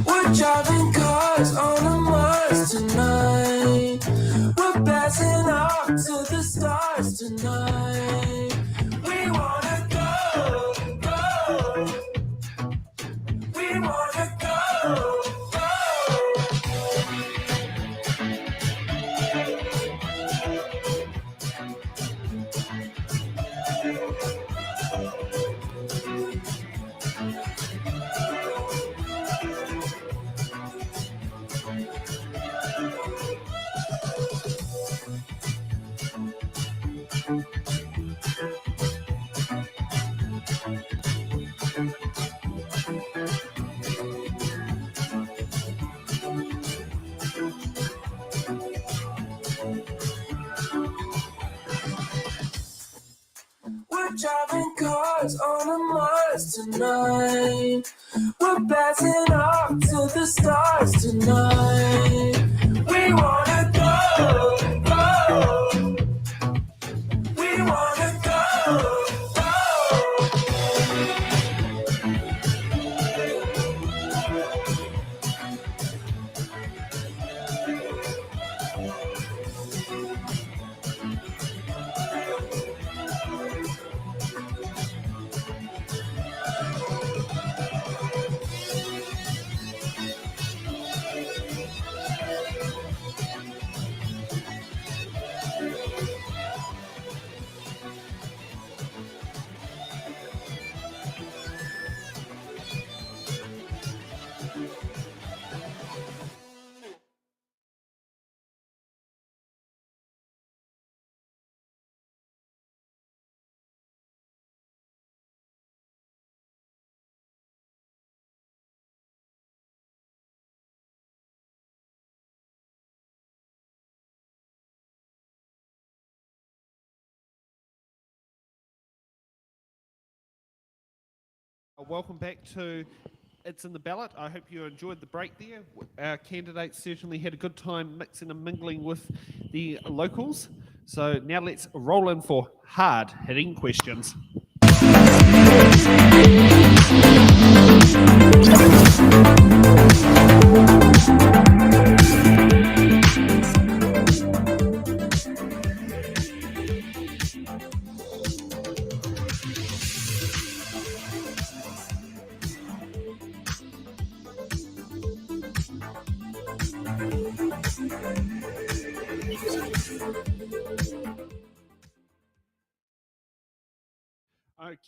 We're driving cars on a Mars tonight. We're passing off to the stars tonight. We wanna go, go. We wanna go, go. 'Cause cars on a Mars tonight. We're blasting off to the stars tonight. We wanna go, go. We wanna go, go. Welcome back to It's in the Ballot. I hope you enjoyed the break there. Our candidates certainly had a good time mixing and mingling with the locals. So now let's roll in for hard-hitting questions.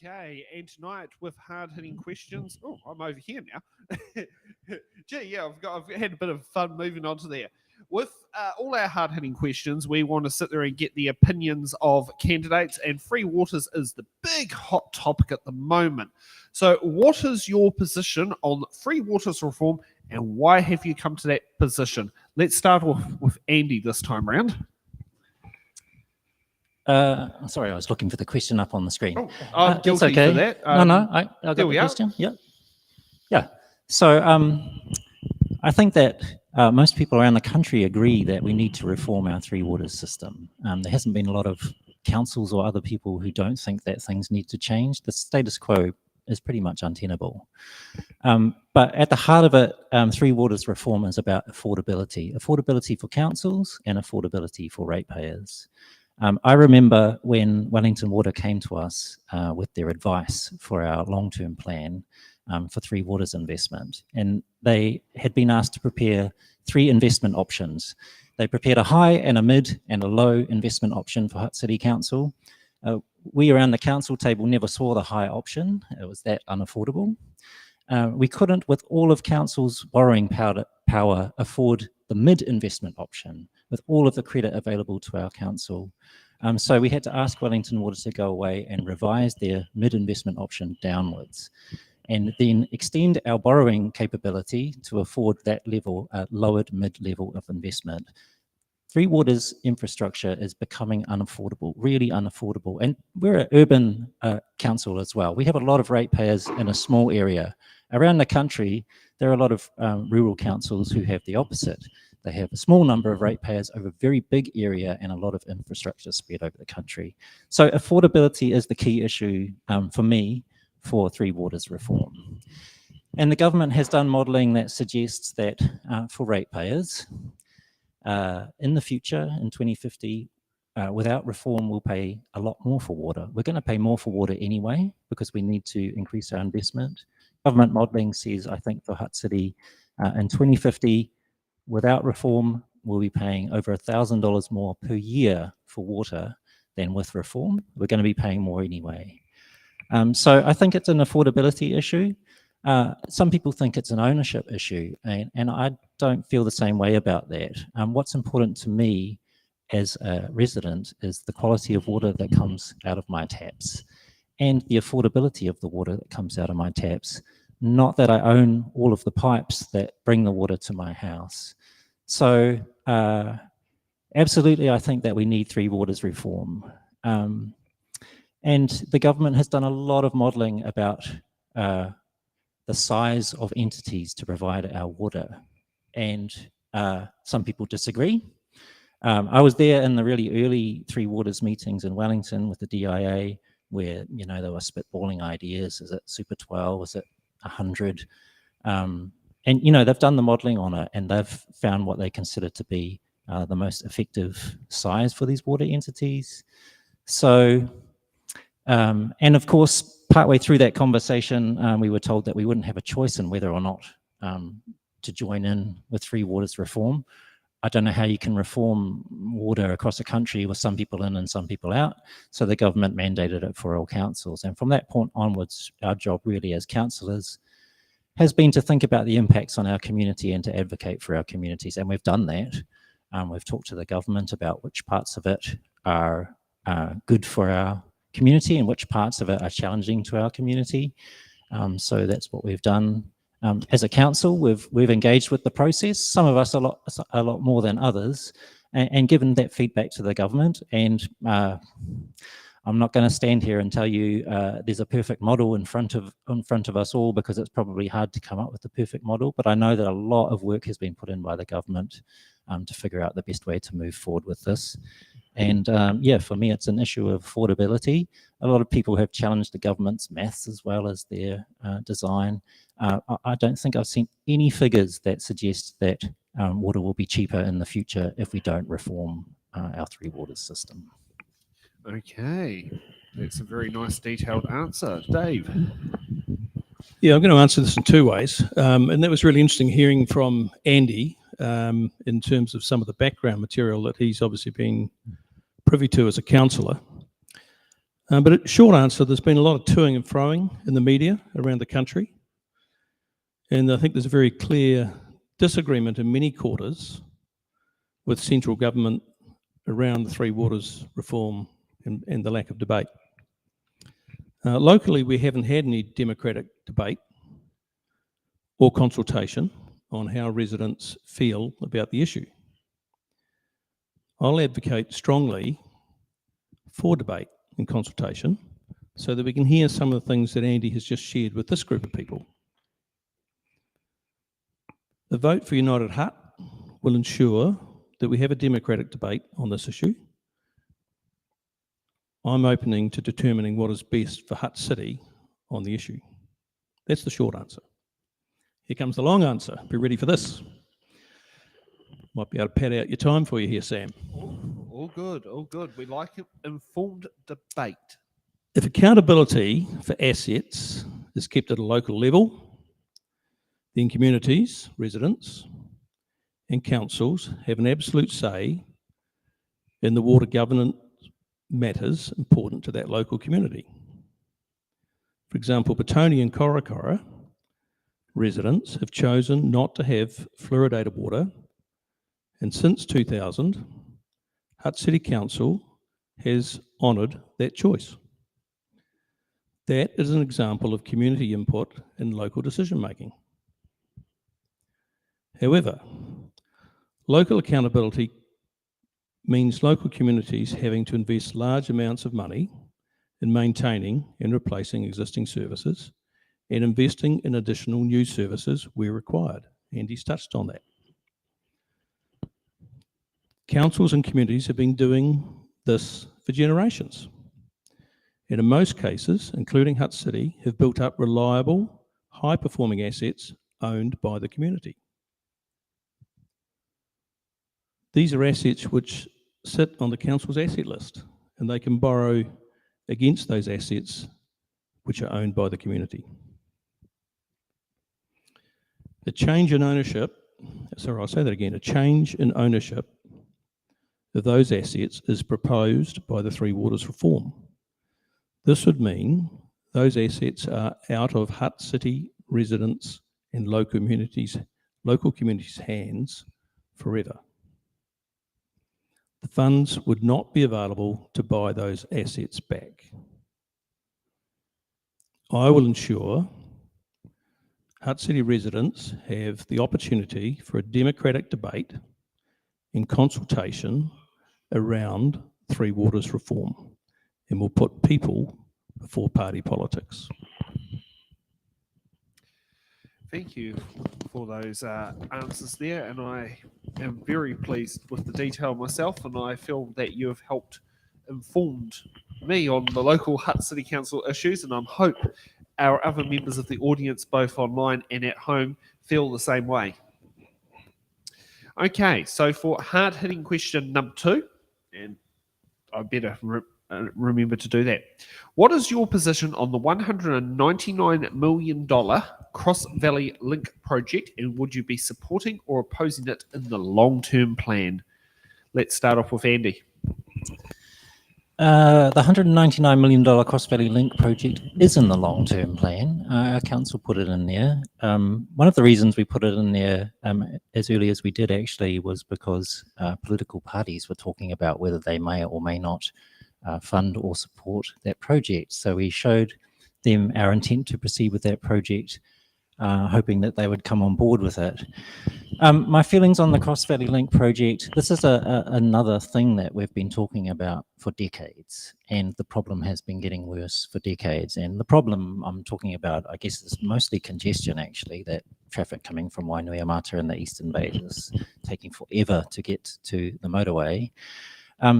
Okay, and tonight with hard-hitting questions. Oh, I'm over here now. Gee, yeah, I've had a bit of fun moving on to there. With all our hard-hitting questions, we want to sit there and get the opinions of candidates, and free waters is the big hot topic at the moment. So what is your position on free waters reform, and why have you come to that position? Let's start off with Andy this time round. Sorry, I was looking for the question up on the screen. Oh, I'm That's guilty okay. for that. I got the we are. question. Yep. Yeah. So I think that most people around the country agree that we need to reform our three waters system. There hasn't been a lot of councils or other people who don't think that things need to change. The status quo is pretty much untenable. But at the heart of it, three waters reform is about affordability. Affordability for councils and affordability for ratepayers. I remember when Wellington Water came to us with their advice for our long-term plan for three waters investment, and they had been asked to prepare 3 investment options. They prepared a high and a mid and a low investment option for Hutt City Council. We around the council table never saw the high option. It was that unaffordable. We couldn't, with all of council's borrowing power, afford the mid investment option with all of the credit available to our council. So we had to ask Wellington Water to go away and revise their mid investment option downwards, and then extend our borrowing capability to afford that level, lowered mid level of investment. Three waters infrastructure is becoming unaffordable, really unaffordable. And we're an urban council as well. We have a lot of ratepayers in a small area. Around the country, there are a lot of rural councils who have the opposite. They have a small number of ratepayers over a very big area and a lot of infrastructure spread over the country. So affordability is the key issue for me for three waters reform. And the government has done modelling that suggests that for ratepayers, in the future, in 2050, without reform, we'll pay a lot more for water. We're going to pay more for water anyway because we need to increase our investment. Government modelling says, I think, for Hutt City, in 2050, without reform, we'll be paying over $1,000 more per year for water than with reform. We're going to be paying more anyway. So I think it's an affordability issue. Some people think it's an ownership issue, and I don't feel the same way about that. What's important to me as a resident is the quality of water that comes out of my taps and the affordability of the water that comes out of my taps, not that I own all of the pipes that bring the water to my house. So absolutely, I think that we need three waters reform. And the government has done a lot of modelling about the size of entities to provide our water. And some people disagree. I was there in the really early Three Waters meetings in Wellington with the DIA, where they were spitballing ideas. Is it Super 12? Is it 100? And they've done the modelling on it, and they've found what they consider to be the most effective size for these water entities. So, and of course, partway through that conversation, we were told that we wouldn't have a choice in whether or not to join in with Three Waters reform. I don't know how you can reform water across a country with some people in and some people out. So the government mandated it for all councils. And from that point onwards, our job really as councillors has been to think about the impacts on our community and to advocate for our communities. And we've done that. We've talked to the government about which parts of it are good for our community and which parts of it are challenging to our community. So that's what we've done. As a council, we've engaged with the process. Some of us a lot more than others, and given that feedback to the government. And I'm not going to stand here and tell you there's a perfect model in front of us all, because it's probably hard to come up with the perfect model. But I know that a lot of work has been put in by the government to figure out the best way to move forward with this. And yeah, for me, it's an issue of affordability. A lot of people have challenged the government's maths as well as their design. I don't think I've seen any figures that suggest that water will be cheaper in the future if we don't reform our Three Waters system. Okay, that's a very nice detailed answer. Dave? Yeah, I'm going to answer this in two ways. And that was really interesting hearing from Andy in terms of some of the background material that he's obviously been privy to as a councillor. But a short answer, there's been a lot of toing and froing in the media around the country. And I think there's a very clear disagreement in many quarters with central government around the Three Waters reform and the lack of debate. Locally, we haven't had any democratic debate or consultation on how residents feel about the issue. I'll advocate strongly for debate and consultation so that we can hear some of the things that Andy has just shared with this group of people. The vote for United Hutt will ensure that we have a democratic debate on this issue. I'm opening to determining what is best for Hutt City on the issue. That's the short answer. Here comes the long answer. Be ready for this. Might be able to pad out your time for you here, Sam. All good, all good. We like informed debate. If accountability for assets is kept at a local level, then communities, residents, and councils have an absolute say in the water governance matters important to that local community. For example, Petone and Korokoro residents have chosen not to have fluoridated water, and since 2000, Hutt City Council has honoured that choice. That is an example of community input in local decision making. However, local accountability means local communities having to invest large amounts of money in maintaining and replacing existing services and investing in additional new services where required. Andy's touched on that. Councils and communities have been doing this for generations. And in most cases, including Hutt City, have built up reliable, high-performing assets owned by the community. These are assets which sit on the council's asset list, and they can borrow against those assets which are owned by the community. A change in ownership, sorry, I'll say that again, a change in ownership of those assets is proposed by the Three Waters reform. This would mean those assets are out of Hutt City residents and local communities' hands forever. The funds would not be available to buy those assets back. I will ensure Hutt City residents have the opportunity for a democratic debate and consultation around Three Waters reform. and will put people before party politics. Thank you for those answers there, and I am very pleased with the detail myself, and I feel that you have helped informed me on the local Hutt City Council issues, and I hope our other members of the audience, both online and at home, feel the same way. Okay, so for hard-hitting question number 2, and I better remember to do that. What is your position on the $199 million Cross Valley Link project, and would you be supporting or opposing it in the long-term plan? Let's start off with Andy. The $199 million Cross Valley Link project is in the long-term plan. Our council put it in there. One of the reasons we put it in there as early as we did actually was because political parties were talking about whether they may or may not fund or support that project. So we showed them our intent to proceed with that project, hoping that they would come on board with it. My feelings on the Cross Valley Link project, this is another thing that we've been talking about for decades, and the problem has been getting worse for decades. And the problem I'm talking about, I guess, is mostly congestion, actually, that traffic coming from Wainuiomata and the Eastern Bay is taking forever to get to the motorway.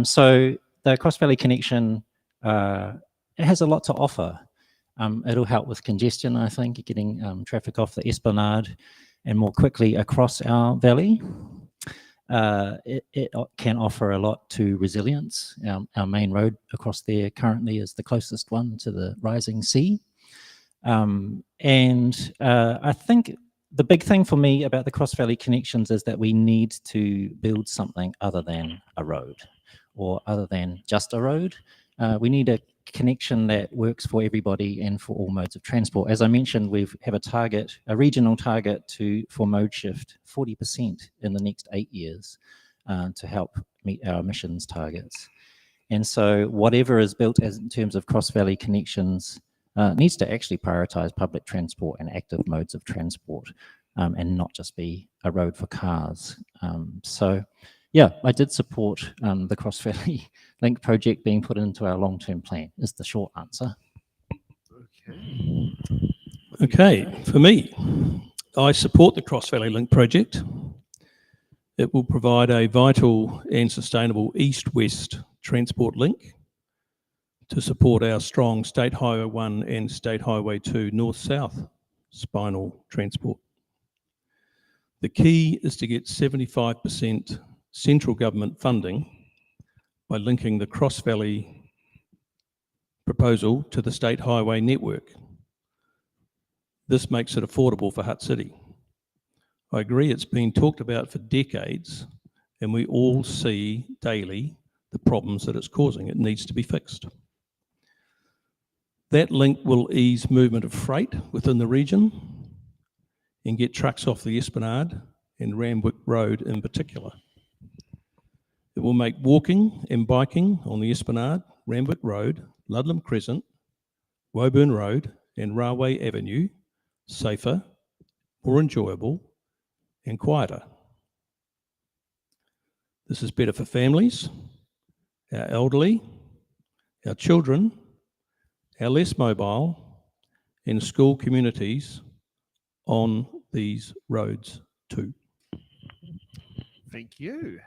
So the Cross Valley connection, it has a lot to offer. It'll help with congestion, I think, getting traffic off the Esplanade and more quickly across our valley. It can offer a lot to resilience. Our main road across there currently is the closest one to the rising sea. And I think the big thing for me about the Cross Valley connections is that we need to build something other than a road, or other than just a road. We need a connection that works for everybody and for all modes of transport. As I mentioned, we have a target, a regional target for mode shift 40% in the next 8 years to help meet our emissions targets. And so whatever is built as in terms of Cross Valley connections needs to actually prioritize public transport and active modes of transport and not just be a road for cars. So yeah, I did support the Cross Valley Link project being put into our long-term plan, is the short answer. Okay, for me, I support the Cross Valley Link project. It will provide a vital and sustainable east-west transport link to support our strong State Highway 1 and State Highway 2 north-south spinal transport. The key is to get 75% central government funding by linking the Cross Valley proposal to the state highway network. This makes it affordable for Hutt City. I agree it's been talked about for decades, and we all see daily the problems that it's causing. It needs to be fixed. That link will ease movement of freight within the region and get trucks off the Esplanade and Randwick Road in particular. It will make walking and biking on the Esplanade, Randwick Road, Ludlam Crescent, Woburn Road and Railway Avenue safer, more enjoyable and quieter. This is better for families, our elderly, our children, our less mobile and school communities on these roads too. Thank you.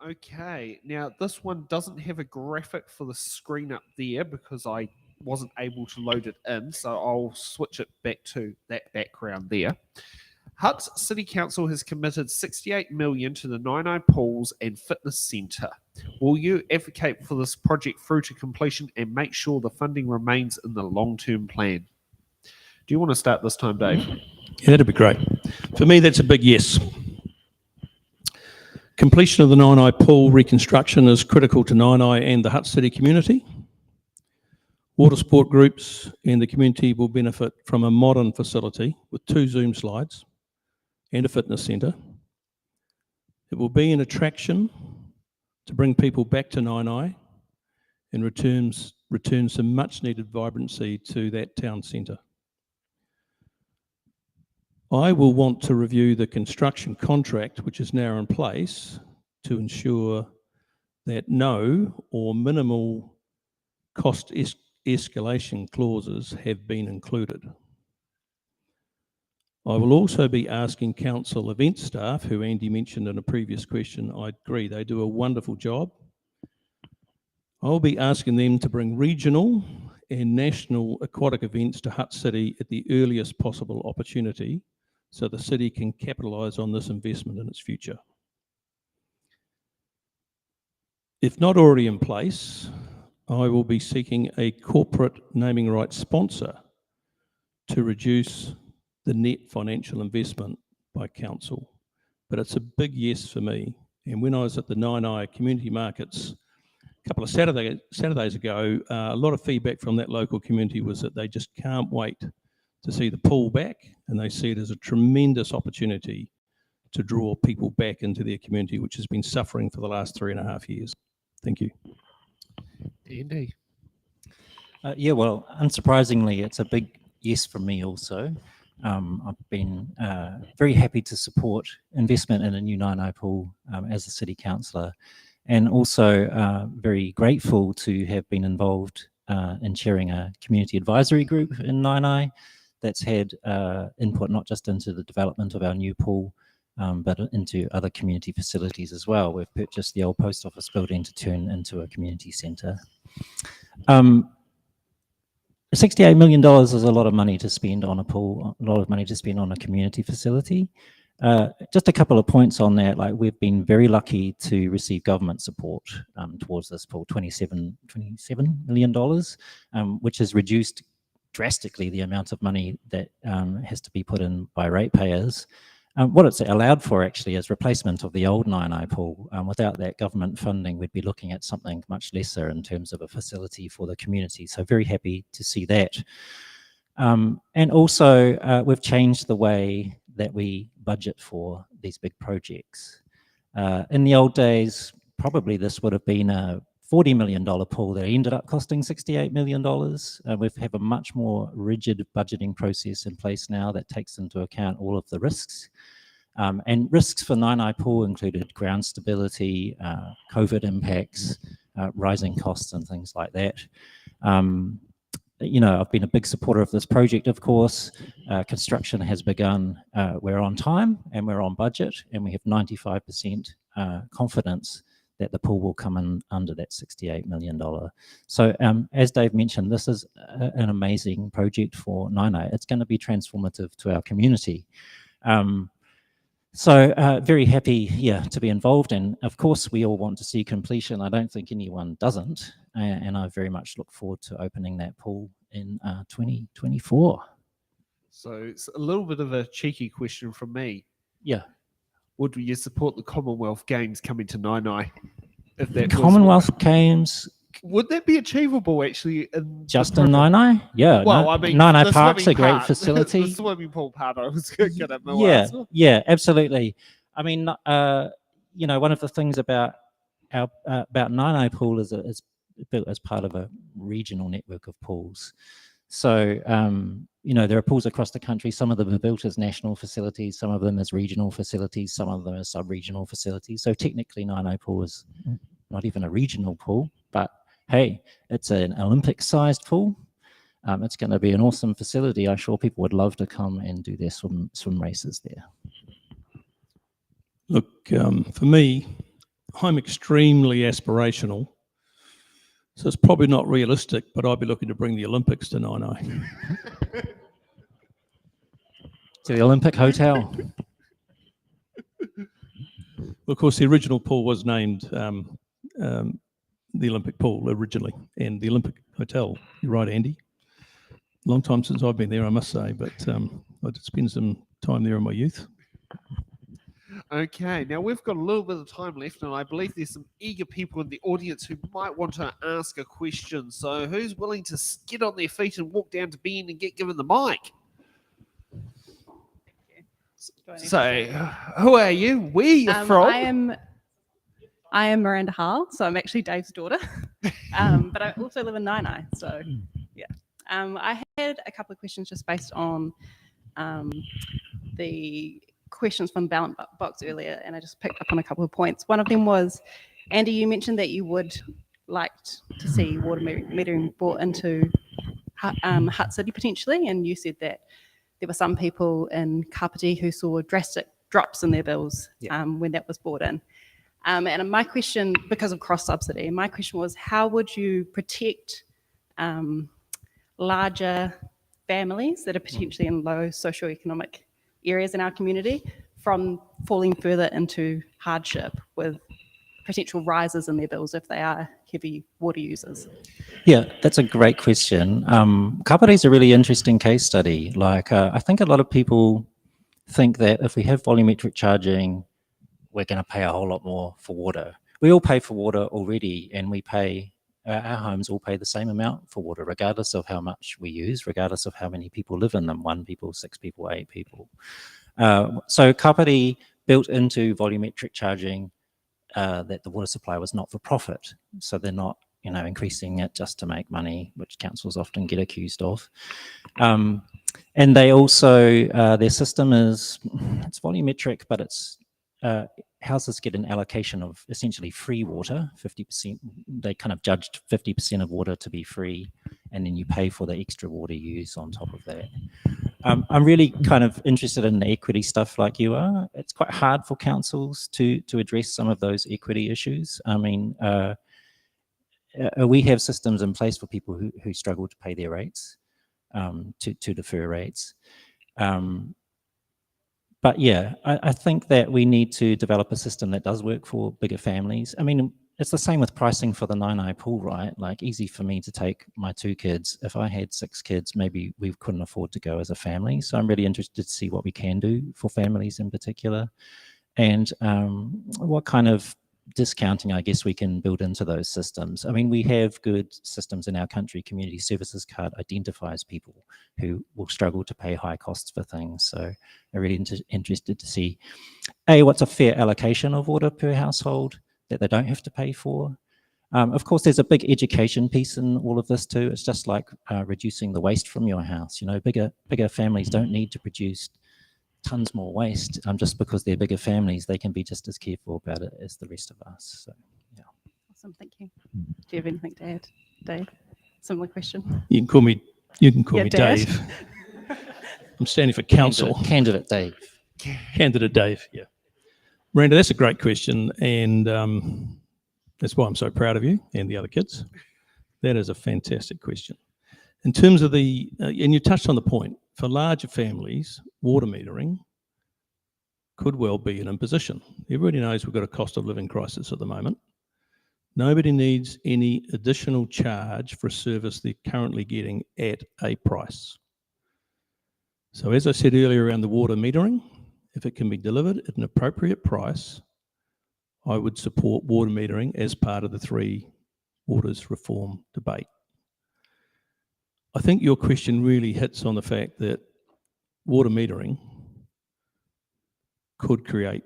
Okay, now this one doesn't have a graphic for the screen up there because I wasn't able to load it in, so I'll switch it back to that background there. Hutt City Council has committed $68 million to the Naenae Pools and Fitness Centre. Will you advocate for this project through to completion and make sure the funding remains in the long-term plan? Do you want to start this time, Dave? Yeah, that'd be great. For me, that's a big yes. Completion of the Naenae Pool reconstruction is critical to Naenae and the Hutt City community. Water sport groups and the community will benefit from a modern facility with 2 Zoom slides and a fitness centre. It will be an attraction to bring people back to Naenae and return some much needed vibrancy to that town centre. I will want to review the construction contract, which is now in place, to ensure that no or minimal cost escalation clauses have been included. I will also be asking council event staff, who Andy mentioned in a previous question. I agree, they do a wonderful job. I'll be asking them to bring regional and national aquatic events to Hutt City at the earliest possible opportunity, so the city can capitalise on this investment in its future. If not already in place, I will be seeking a corporate naming rights sponsor to reduce the net financial investment by council. But it's a big yes for me. And when I was at the Naenae community markets a couple of Saturdays ago, a lot of feedback from that local community was that they just can't wait to see the pool back, and they see it as a tremendous opportunity to draw people back into their community, which has been suffering for the last 3.5 years. Thank you. Andy. Yeah, well, unsurprisingly, it's a big yes from me also. I've been very happy to support investment in a new Naenae pool as a city councillor, and also very grateful to have been involved in chairing a community advisory group in Naenae that's had input not just into the development of our new pool, but into other community facilities as well. We've purchased the old post office building to turn into a community centre. $68 million is a lot of money to spend on a pool, a lot of money to spend on a community facility. Just a couple of points on that. Like, we've been very lucky to receive government support towards this pool, $27 million, which has reduced drastically the amount of money that has to be put in by ratepayers. What it's allowed for actually is replacement of the old Naenae pool. Without that government funding, we'd be looking at something much lesser in terms of a facility for the community. So very happy to see that. And also, we've changed the way that we budget for these big projects. In the old days, probably this would have been a $40 million pool that ended up costing $68 million. We have a much more rigid budgeting process in place now that takes into account all of the risks. And risks for Naenae pool included ground stability, COVID impacts, rising costs and things like that. You know, I've been a big supporter of this project, of course. Construction has begun. We're on time and we're on budget, and we have 95% confidence that the pool will come in under that $68 million. So as Dave mentioned, this is an amazing project for Naenae. It's going to be transformative to our community. So very happy to be involved, and of course we all want to see completion. I don't think anyone doesn't, and I very much look forward to opening that pool in 2024. So it's a little bit of a cheeky question from me. Yeah. Would you support the Commonwealth Games coming to Naenae? If that Commonwealth Games. Would that be achievable actually? Just in Naenae? Yeah. Well, I mean, Naenae the Park's a swimming great part, facility. The swimming pool part, I was going to Yeah, absolutely. I mean, you know, one of the things about Naenae pool is it's built as part of a regional network of pools. So, you know, there are pools across the country. Some of them are built as national facilities, some of them as regional facilities, some of them as sub-regional facilities. So technically Naenae pool is not even a regional pool, but hey, it's an Olympic-sized pool. It's going to be an awesome facility. I'm sure people would love to come and do their swim races there. Look, for me, I'm extremely aspirational. So it's probably not realistic, but I'd be looking to bring the Olympics to Naenae. To the Olympic Hotel. Well, of course, the original pool was named the Olympic pool originally, and the Olympic Hotel. You're right, Andy. Long time since I've been there, I must say, but I did spend some time there in my youth. Okay, now we've got a little bit of time left, and I believe there's some eager people in the audience who might want to ask a question. So who's willing to get on their feet and walk down to Ben and get given the mic? So, who are you? Where are you from? I am Miranda Hall, so I'm actually Dave's daughter, but I also live in Naenae. So, yeah, I had a couple of questions just based on the questions from the ballot box earlier, and I just picked up on a couple of points. One of them was, Andy, you mentioned that you would liked to see water metering brought into Hutt City potentially, and you said that there were some people in Kapiti who saw drastic drops in their bills when that was brought in. And my question, because of cross-subsidy, my question was, how would you protect larger families that are potentially in low socioeconomic areas in our community from falling further into hardship with potential rises in their bills if they are heavy water users? Yeah, that's a great question. Kapiti is a really interesting case study. Like, I think a lot of people think that if we have volumetric charging, we're going to pay a whole lot more for water. We all pay for water already, and we pay, our homes all pay the same amount for water, regardless of how much we use, regardless of how many people live in them, 1 people, 6 people, 8 people. So Kapiti built into volumetric charging that the water supply was not for profit. So they're not, increasing it just to make money, which councils often get accused of. And they also, their system it's volumetric, but it's, houses get an allocation of essentially free water, 50%. They kind of judged 50% of water to be free, and then you pay for the extra water you use on top of that. I'm really kind of interested in the equity stuff like you are. It's quite hard for councils to address some of those equity issues. I mean, we have systems in place for people who struggle to pay their rates, to defer rates. But yeah, I think that we need to develop a system that does work for bigger families. I mean, it's the same with pricing for the Naenae pool, right? Like, easy for me to take my 2 kids. If I had 6 kids, maybe we couldn't afford to go as a family. So I'm really interested to see what we can do for families in particular, and what kind of discounting, I guess, we can build into those systems. I mean, we have good systems in our country. Community Services Card identifies people who will struggle to pay high costs for things. So I'm really interested to see, what's a fair allocation of water per household that they don't have to pay for. Of course, there's a big education piece in all of this too. It's just like reducing the waste from your house. Bigger families don't need to produce tons more waste. Just because they're bigger families, they can be just as careful about it as the rest of us. So, yeah. Awesome, thank you. Do you have anything to add, Dave? Similar question. You can call me Dad. Dave. I'm standing for council. Candidate Dave. Candidate Dave, yeah. Miranda, that's a great question, and that's why I'm so proud of you and the other kids. That is a fantastic question. In terms of and you touched on the point, for larger families, water metering could well be an imposition. Everybody knows we've got a cost of living crisis at the moment. Nobody needs any additional charge for a service they're currently getting at a price. So as I said earlier around the water metering, if it can be delivered at an appropriate price, I would support water metering as part of the 3 waters reform debate. I think your question really hits on the fact that water metering could create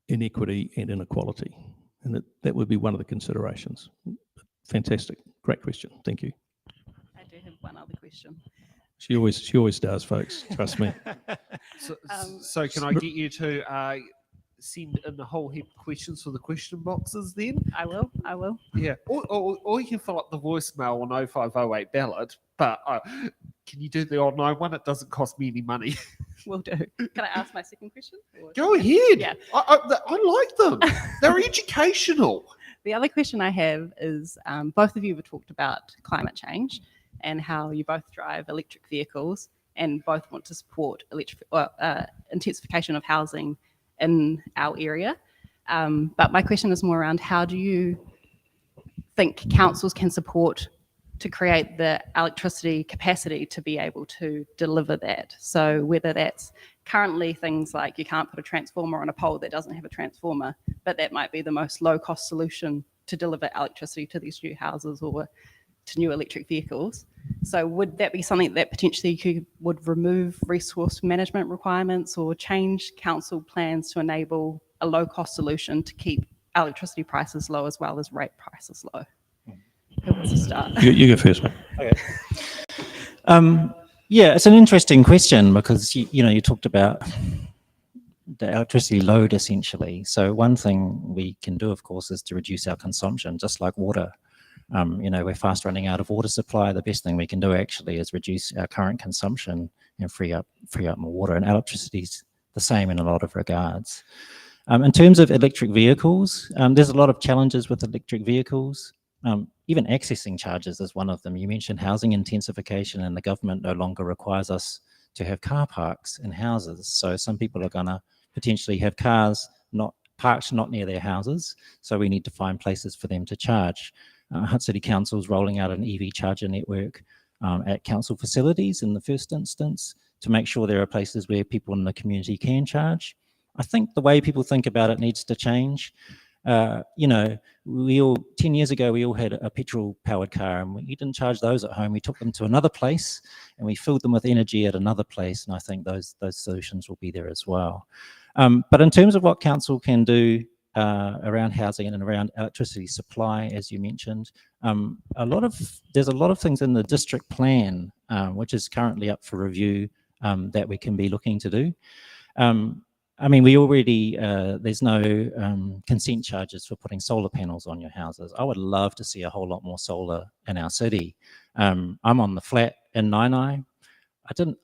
inequity and inequality, and that would be one of the considerations. Fantastic, great question, thank you. I do have one other question. She always does, folks, trust me. So can I get you to send in a whole heap of questions for the question boxes then? I will. Yeah, or you can fill up the voicemail on 0508 Ballot, but can you do the online one? It doesn't cost me any money. Will do. Can I ask my second question? Go ahead. Yeah. I like them. They're educational. The other question I have is, both of you have talked about climate change and how you both drive electric vehicles and both want to support intensification of housing in our area. But my question is more around, how do you think councils can support to create the electricity capacity to be able to deliver that? So whether that's currently things like you can't put a transformer on a pole that doesn't have a transformer, but that might be the most low cost solution to deliver electricity to these new houses or to new electric vehicles. So would that be something that potentially would remove resource management requirements or change council plans to enable a low cost solution to keep electricity prices low as well as rate prices low? Who wants to start? You go first, mate. Okay. Yeah, it's an interesting question because you talked about the electricity load essentially. So one thing we can do, of course, is to reduce our consumption, just like water. We're fast running out of water supply. The best thing we can do actually is reduce our current consumption and free up more water. And electricity's the same in a lot of regards. In terms of electric vehicles, there's a lot of challenges with electric vehicles. Even accessing charges is one of them. You mentioned housing intensification, and the government no longer requires us to have car parks in houses. So some people are going to potentially have cars not parked not near their houses. So we need to find places for them to charge. Hutt City Council is rolling out an EV charger network at council facilities in the first instance to make sure there are places where people in the community can charge. I think the way people think about it needs to change. 10 years ago, we all had a petrol-powered car, and we didn't charge those at home. We took them to another place, and we filled them with energy at another place, and I think those solutions will be there as well. But in terms of what council can do around housing and around electricity supply, as you mentioned, there's a lot of things in the district plan, which is currently up for review, that we can be looking to do. We already, there's no consent charges for putting solar panels on your houses. I would love to see a whole lot more solar in our city. I'm on the flat in Naenae.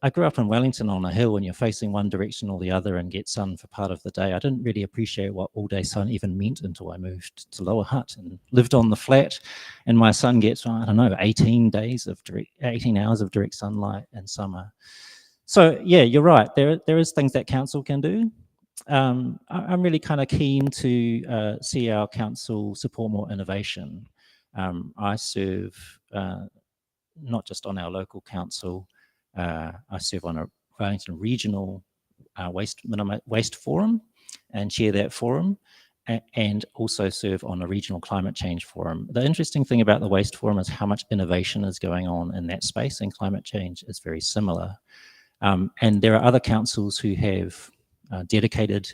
I grew up in Wellington on a hill, and you're facing one direction or the other and get sun for part of the day. I didn't really appreciate what all day sun even meant until I moved to Lower Hutt and lived on the flat, and my son gets, 18 hours of direct sunlight in summer. So yeah, you're right. There is things that council can do. I'm really kind of keen to see our council support more innovation. I serve not just on our local council, I serve on a Wellington Regional Waste Forum and chair that forum, and also serve on a Regional Climate Change Forum. The interesting thing about the Waste Forum is how much innovation is going on in that space, and climate change is very similar. And there are other councils who have dedicated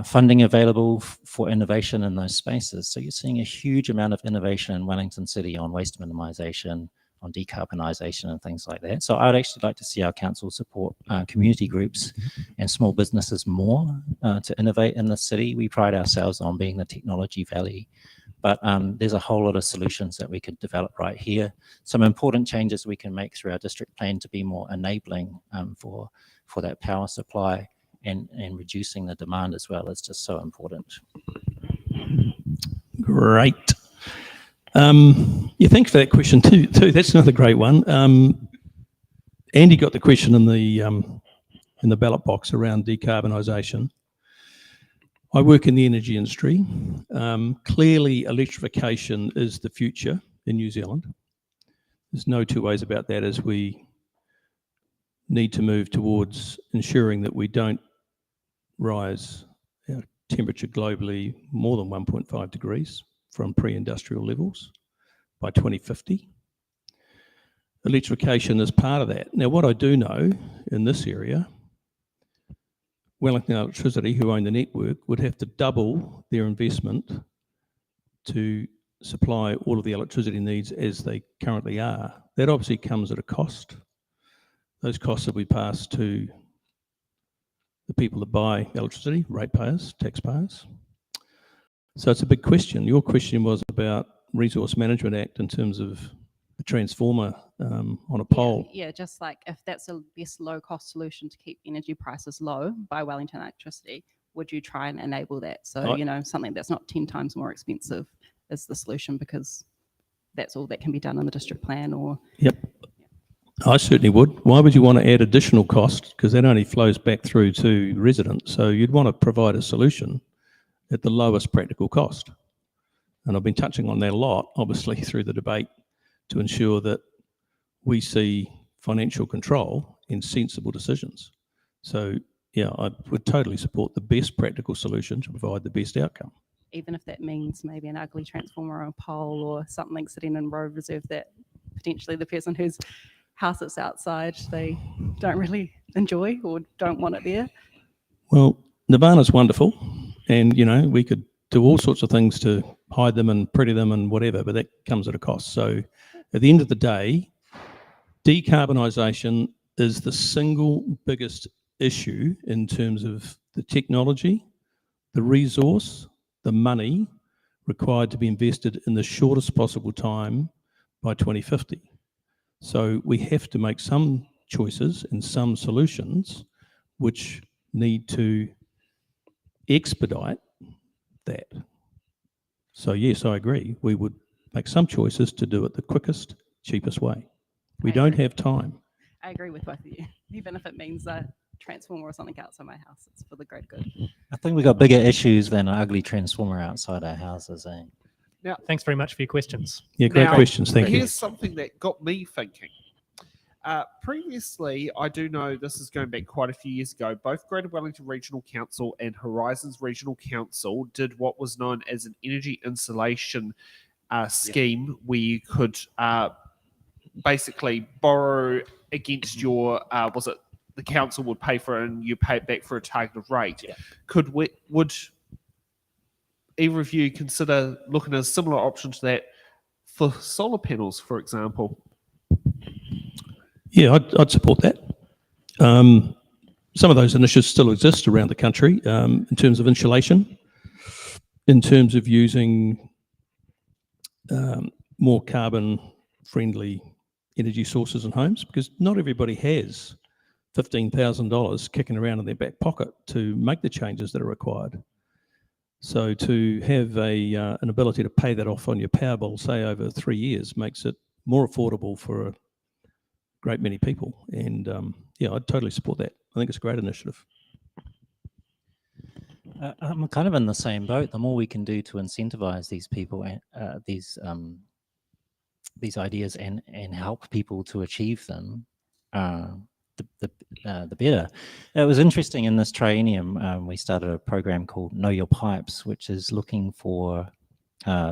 funding available for innovation in those spaces. So you're seeing a huge amount of innovation in Wellington City on waste minimisation, on decarbonisation and things like that. So I'd actually like to see our council support community groups and small businesses more to innovate in the city. We pride ourselves on being the technology valley, but there's a whole lot of solutions that we could develop right here. Some important changes we can make through our district plan to be more enabling for that power supply, and reducing the demand as well is just so important. Great. Thanks for that question too. That's another great one. Andy got the question in the ballot box around decarbonisation. I work in the energy industry. Clearly, electrification is the future in New Zealand. There's no two ways about that, as we need to move towards ensuring that we don't rise our temperature globally more than 1.5 degrees from pre-industrial levels by 2050. Electrification is part of that. Now, what I do know in this area, Wellington Electricity, who own the network, would have to double their investment to supply all of the electricity needs as they currently are. That obviously comes at a cost. Those costs will be passed to the people that buy electricity, ratepayers, taxpayers. So it's a big question. Your question was about Resource Management Act in terms of a transformer on a pole. Yeah, just like if that's the best low-cost solution to keep energy prices low by Wellington Electricity, would you try and enable that? So, something that's not 10 times more expensive is the solution, because that's all that can be done in the district plan. Or Yep. I certainly would. Why would you want to add additional cost? Because that only flows back through to residents. So you'd want to provide a solution at the lowest practical cost. And I've been touching on that a lot, obviously, through the debate, to ensure that we see financial control in sensible decisions. So, yeah, I would totally support the best practical solution to provide the best outcome. even if that means maybe an ugly transformer or a pole or something sitting in road reserve that potentially the person whose house it's outside, they don't really enjoy or don't want it there. Well, Nirvana's wonderful, and we could do all sorts of things to hide them and pretty them and whatever, but that comes at a cost. So at the end of the day, decarbonisation is the single biggest issue in terms of the technology, the resource, the money required to be invested in the shortest possible time by 2050. So we have to make some choices and some solutions which need to expedite that. So yes, I agree. We would make some choices to do it the quickest, cheapest way. We I don't agree. have time. I agree with both of you. Even if it means a transformer or something outside my house, it's for the great good. I think we've got bigger issues than an ugly transformer outside our houses, eh? Thanks very much for your questions. Yeah, great Now, questions. Thank you. Here's something that got me thinking. Previously, I do know this is going back quite a few years ago, both Greater Wellington Regional Council and Horizons Regional Council did what was known as an energy insulation scheme where you could basically borrow against your, was it the council would pay for it and you pay it back for a targeted rate. Yeah. Would either of you consider looking at a similar option to that for solar panels, for example? Yeah, I'd support that. Some of those initiatives still exist around the country in terms of insulation, in terms of using more carbon-friendly energy sources in homes, because not everybody has $15,000 kicking around in their back pocket to make the changes that are required. So to have an ability to pay that off on your power bill, say over 3 years, makes it more affordable for a great many people. And yeah, I'd totally support that. I think it's a great initiative. I'm kind of in the same boat. The more we can do to incentivize these people, these ideas, and help people to achieve them, the better. It was interesting in this triennium. We started a program called Know Your Pipes, which is looking for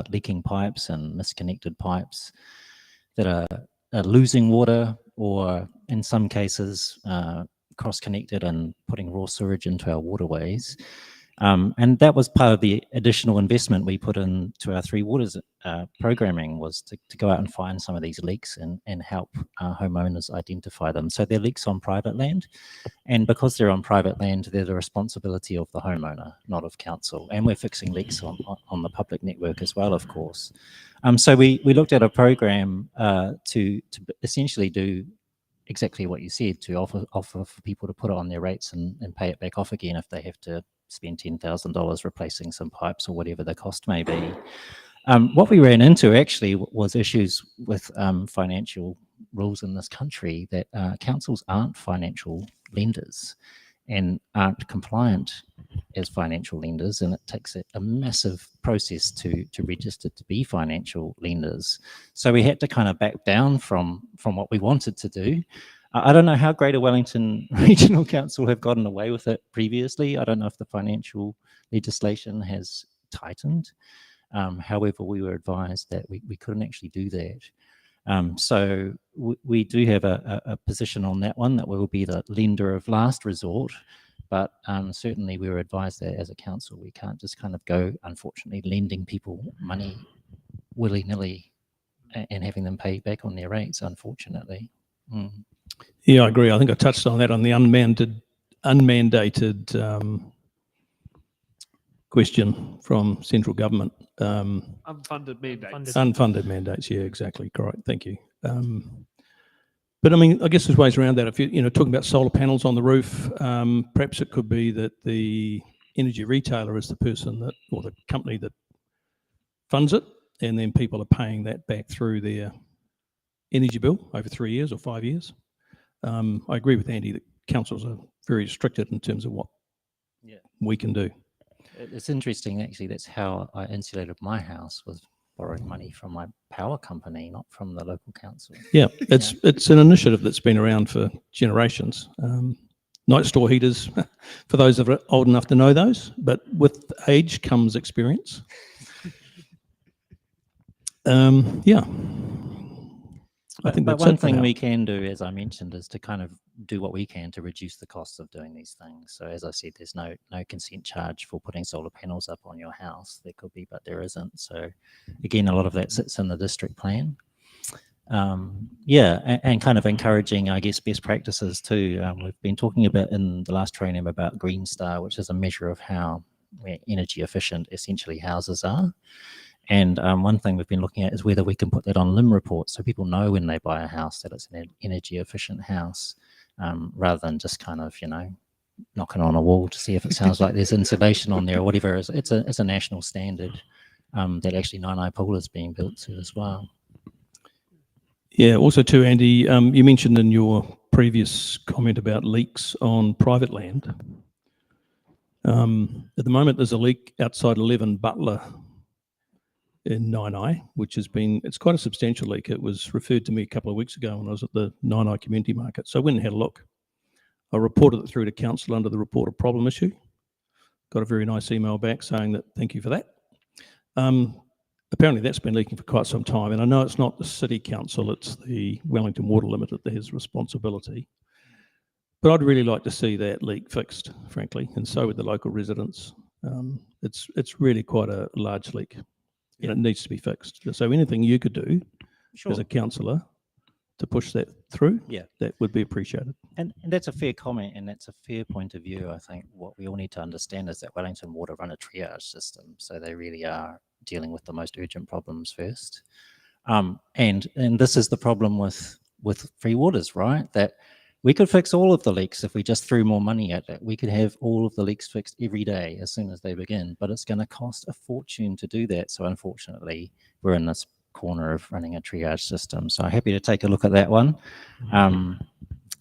leaking pipes and misconnected pipes that are losing water, or in some cases cross-connected and putting raw sewage into our waterways. And that was part of the additional investment we put into our Three Waters programming, was to go out and find some of these leaks and help homeowners identify them. So they're leaks on private land, and because they're on private land, they're the responsibility of the homeowner, not of council. And we're fixing leaks on the public network as well, of course. So we looked at a program to essentially do exactly what you said, to offer for people to put it on their rates and pay it back off again if they have to spend $10,000 replacing some pipes or whatever the cost may be. What we ran into actually was issues with financial rules in this country, that councils aren't financial lenders and aren't compliant as financial lenders, and it takes a massive process to register to be financial lenders. So we had to kind of back down from what we wanted to do. I don't know how Greater Wellington Regional Council have gotten away with it previously. I don't know if the financial legislation has tightened. However, we were advised that we couldn't actually do that. So we do have a position on that one, that we will be the lender of last resort. But certainly we were advised that as a council, we can't just kind of go, unfortunately, lending people money willy-nilly and having them pay back on their rates, unfortunately. Yeah, I agree. I think I touched on that on the unmandated question from central government. Unfunded mandates. Unfunded mandates, yeah, exactly. Correct. Thank you. But I mean, I guess there's ways around that. If you're talking about solar panels on the roof, perhaps it could be that the energy retailer is the person that, or the company that funds it, and then people are paying that back through their energy bill over 3 years or 5 years. I agree with Andy that councils are very restricted in terms of what we can do. It's interesting, actually. That's how I insulated my house, was borrowing money from my power company, not from the local council. Yeah, it's an initiative that's been around for generations. Night store heaters, for those that are old enough to know those, but with age comes experience. Yeah. I think But that's one it for thing now. we can do, as I mentioned, is to kind of do what we can to reduce the costs of doing these things. So as I said, there's no consent charge for putting solar panels up on your house. There could be, but there isn't. So again, a lot of that sits in the district plan. And kind of encouraging, I guess, best practices too. We've been talking about in the last training about Green Star, which is a measure of how where energy efficient essentially houses are. And one thing we've been looking at is whether we can put that on limb reports so people know when they buy a house that it's an energy efficient house, rather than just kind of, knocking on a wall to see if it sounds like there's insulation on there or whatever. It's a national standard that actually Naenae Pool is being built to as well. Yeah, also too, Andy, you mentioned in your previous comment about leaks on private land. At the moment, there's a leak outside 11 Butler in Naenae, which it's quite a substantial leak. It was referred to me a couple of weeks ago when I was at the Naenae Community Market. So I went and had a look. I reported it through to council under the report of problem issue. Got a very nice email back saying that thank you for that. Apparently that's been leaking for quite some time, and I know it's not the City Council, it's the Wellington Water Limited that has responsibility. But I'd really like to see that leak fixed, frankly, and so would the local residents. It's really quite a large leak, and it needs to be fixed. So anything you could do as a councillor to push that through, that would be appreciated. And that's a fair comment, and that's a fair point of view. I think what we all need to understand is that Wellington Water run a triage system, so they really are dealing with the most urgent problems first. And this is the problem with Free Waters, right? That we could fix all of the leaks if we just threw more money at it. We could have all of the leaks fixed every day as soon as they begin, but it's going to cost a fortune to do that. So unfortunately, we're in this corner of running a triage system. So I'm happy to take a look at that one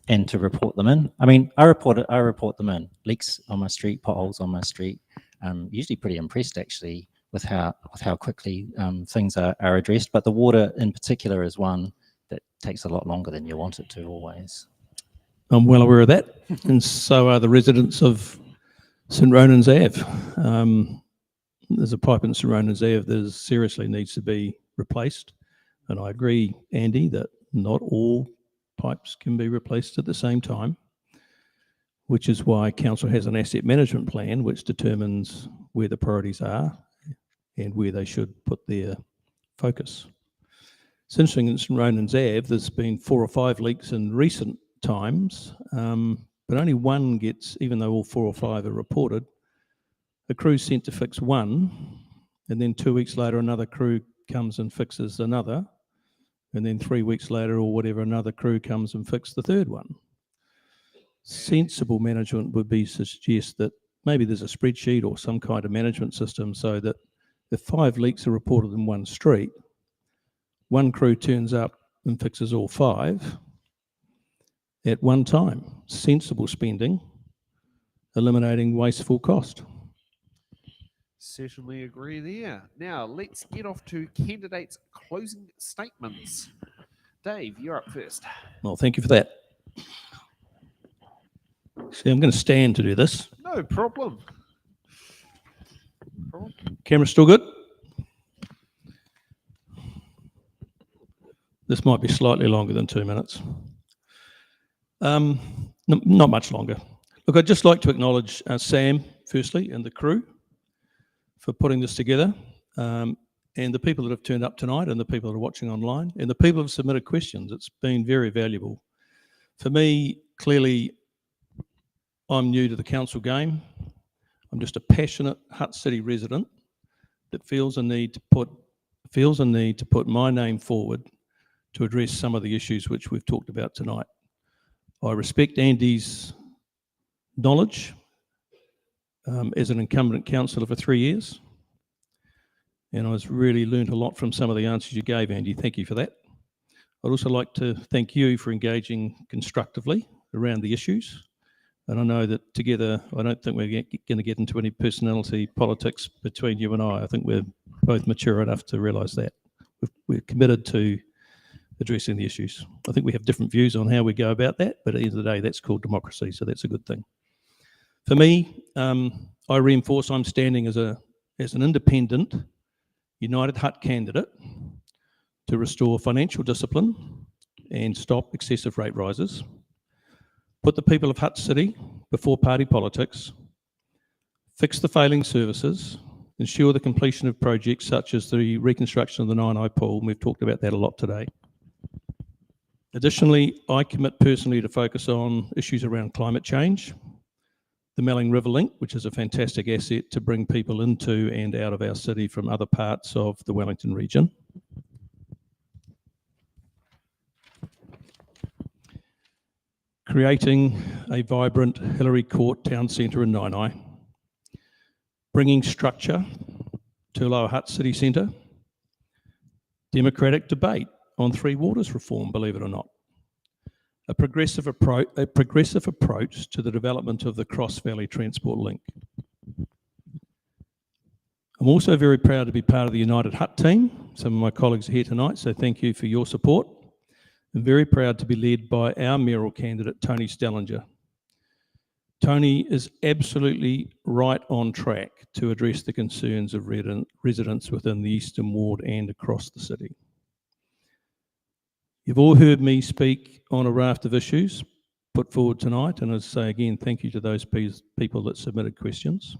and to report them in. I mean, I report them in. Leaks on my street, potholes on my street. Usually pretty impressed actually with how quickly things are addressed. But the water in particular is one that takes a lot longer than you want it to always. I'm well aware of that, and so are the residents of St Ronan's Ave. There's a pipe in St Ronan's Ave that seriously needs to be replaced, and I agree, Andy, that not all pipes can be replaced at the same time, which is why council has an asset management plan which determines where the priorities are and where they should put their focus. It's interesting, in St Ronan's Ave, there's been 4 or 5 leaks in recent times, but only one gets, even though all 4 or 5 are reported, a crew's sent to fix one, and then 2 weeks later another crew comes and fixes another, and then 3 weeks later or whatever another crew comes and fixes the third one. Sensible management would be to suggest that maybe there's a spreadsheet or some kind of management system so that if 5 leaks are reported in one street, one crew turns up and fixes all 5 at one time. Sensible spending, eliminating wasteful cost. Certainly agree there. Now, let's get off to candidates' closing statements. Dave, you're up first. Well, thank you for that. See, I'm going to stand to do this. No problem. Camera still good? This might be slightly longer than 2 minutes. Not much longer. Look, I'd just like to acknowledge Sam, firstly, and the crew for putting this together, and the people that have turned up tonight, and the people that are watching online, and the people who have submitted questions. It's been very valuable. For me, clearly, I'm new to the council game. I'm just a passionate Hutt City resident that feels a need to put my name forward to address some of the issues which we've talked about tonight. I respect Andy's knowledge as an incumbent councillor for 3 years, and I've really learned a lot from some of the answers you gave, Andy. Thank you for that. I'd also like to thank you for engaging constructively around the issues, and I know that together, I don't think we're going to get into any personality politics between you and I. I think we're both mature enough to realise that. We're committed to addressing the issues. I think we have different views on how we go about that, but at the end of the day, that's called democracy, so that's a good thing. For me, I reinforce I'm standing as an independent, United Hutt candidate to restore financial discipline and stop excessive rate rises, put the people of Hutt City before party politics, fix the failing services, ensure the completion of projects such as the reconstruction of the Naenae Pool, and we've talked about that a lot today. Additionally, I commit personally to focus on issues around climate change, the Melling River Link, which is a fantastic asset to bring people into and out of our city from other parts of the Wellington region. Creating a vibrant Hillary Court Town Centre in Naenae. Bringing structure to Lower Hutt City Centre. Democratic debate on Three Waters reform, believe it or not. A progressive approach to the development of the Cross Valley Transport Link. I'm also very proud to be part of the United Hutt team. Some of my colleagues are here tonight, so thank you for your support. I'm very proud to be led by our mayoral candidate, Tony Stellinger. Tony is absolutely right on track to address the concerns of residents within the Eastern Ward and across the city. You've all heard me speak on a raft of issues put forward tonight, and as I say again, thank you to those people that submitted questions.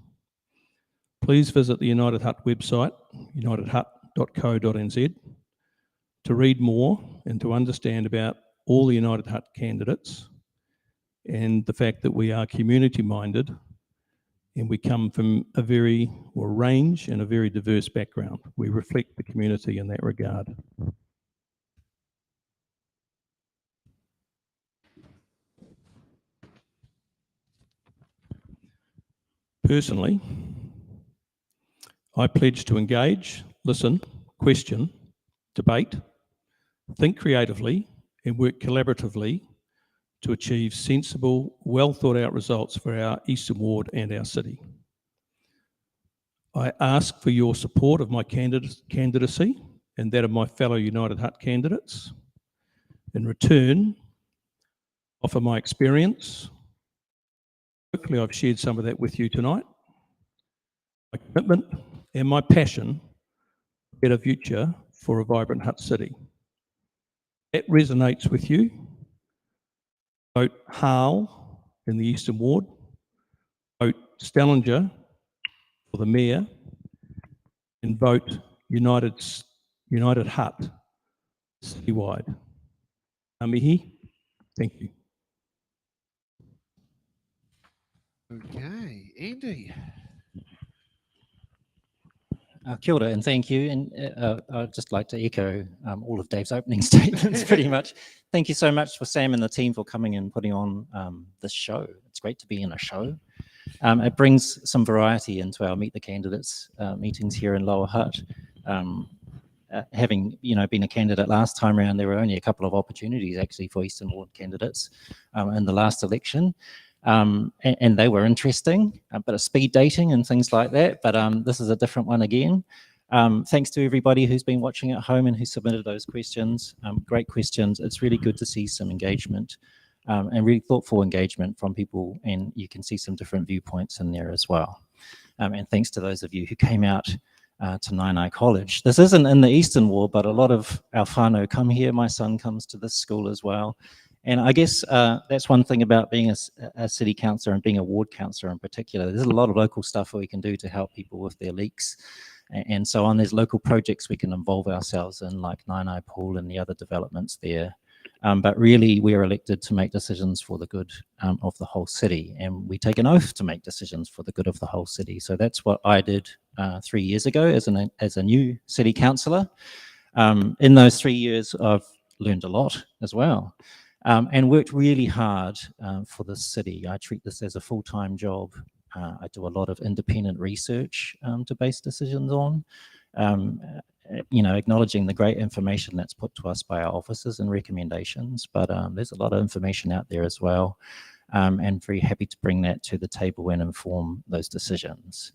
Please visit the United Hutt website, unitedhutt.co.nz, to read more and to understand about all the United Hutt candidates and the fact that we are community-minded and we come from a range and a very diverse background. We reflect the community in that regard. Personally, I pledge to engage, listen, question, debate, think creatively, and work collaboratively to achieve sensible, well thought out results for our Eastern Ward and our city. I ask for your support of my candidacy and that of my fellow United Hutt candidates. In return, offer my experience. Hopefully I've shared some of that with you tonight. My commitment and my passion for a better future for a vibrant Hutt City. That resonates with you. Vote Howell in the Eastern Ward. Vote Stellinger for the Mayor. And vote United Hutt citywide. Amihi, thank you. Okay, Andy. Kia ora and thank you. And I'd just like to echo all of Dave's opening statements pretty much. Thank you so much for Sam and the team for coming and putting on this show. It's great to be in a show. It brings some variety into our Meet the Candidates meetings here in Lower Hutt. Having been a candidate last time around, there were only a couple of opportunities actually for Eastern Ward candidates in the last election. And they were interesting, but speed dating and things like that. But this is a different one again. Thanks to everybody who's been watching at home and who submitted those questions. Great questions. It's really good to see some engagement and really thoughtful engagement from people. And you can see some different viewpoints in there as well. And thanks to those of you who came out to Naenae College. This isn't in the Eastern Ward, but a lot of our whānau come here. My son comes to this school as well. And I guess that's one thing about being a city councillor and being a ward councillor in particular. There's a lot of local stuff that we can do to help people with their leaks and so on. There's local projects we can involve ourselves in, like Naenae Pool and the other developments there. But really, we're elected to make decisions for the good of the whole city. And we take an oath to make decisions for the good of the whole city. So that's what I did 3 years ago as a new city councillor. In those 3 years, I've learned a lot as well. And worked really hard for the city. I treat this as a full-time job. I do a lot of independent research to base decisions on, acknowledging the great information that's put to us by our officers and recommendations. But there's a lot of information out there as well, and very happy to bring that to the table and inform those decisions.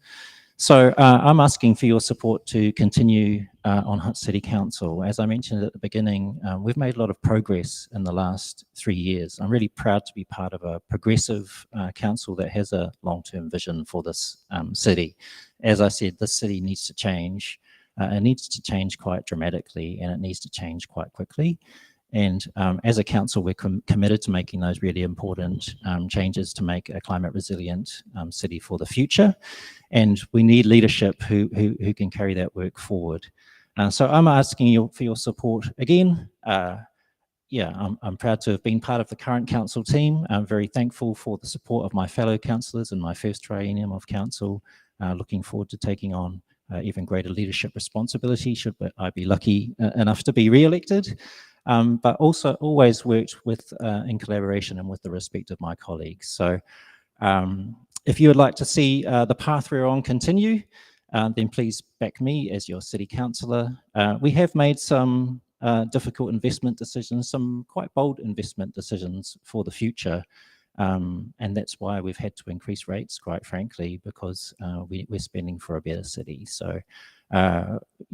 So I'm asking for your support to continue on Hutt City Council. As I mentioned at the beginning, we've made a lot of progress in the last 3 years. I'm really proud to be part of a progressive council that has a long-term vision for this city. As I said, this city needs to change. It needs to change quite dramatically, and it needs to change quite quickly. And as a council, we're committed to making those really important changes to make a climate resilient city for the future. And we need leadership who can carry that work forward. So I'm asking you for your support again. yeah, I'm proud to have been part of the current council team. I'm very thankful for the support of my fellow councillors in my first triennium of council. Looking forward to taking on even greater leadership responsibility should I be lucky enough to be re-elected. But also always worked with in collaboration and with the respect of my colleagues. So if you would like to see the path we're on continue, then please back me as your city councillor. We have made some difficult investment decisions, some quite bold investment decisions for the future. And that's why we've had to increase rates, quite frankly, because we're spending for a better city. So,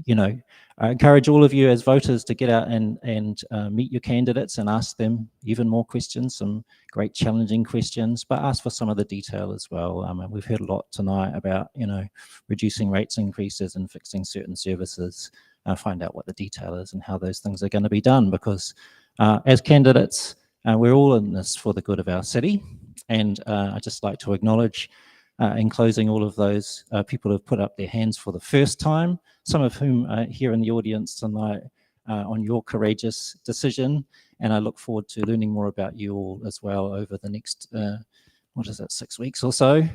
you know, I encourage all of you as voters to get out and meet your candidates and ask them even more questions, some great challenging questions, but ask for some of the detail as well. We've heard a lot tonight about, you know, reducing rates increases and fixing certain services. Find out what the detail is and how those things are going to be done, because as candidates, we're all in this for the good of our city. And I'd just like to acknowledge in closing all of those people who have put up their hands for the first time, some of whom are here in the audience tonight on your courageous decision. And I look forward to learning more about you all as well over the next, 6 weeks or so.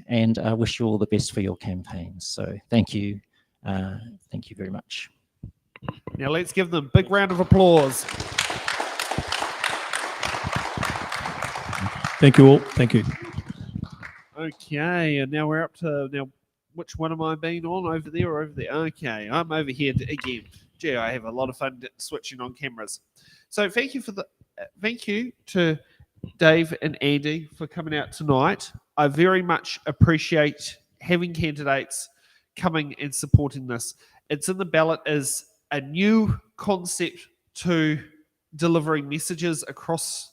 And I wish you all the best for your campaigns. So thank you. Thank you very much. Now let's give them a big round of applause. Thank you all. Thank you. Okay, and now we're up to which one am I being on, over there or over there? Okay, I'm over here again. Gee, I have a lot of fun switching on cameras. So thank you to Dave and Andy for coming out tonight. I very much appreciate having candidates coming and supporting this. It's in the Ballot is a new concept to delivering messages across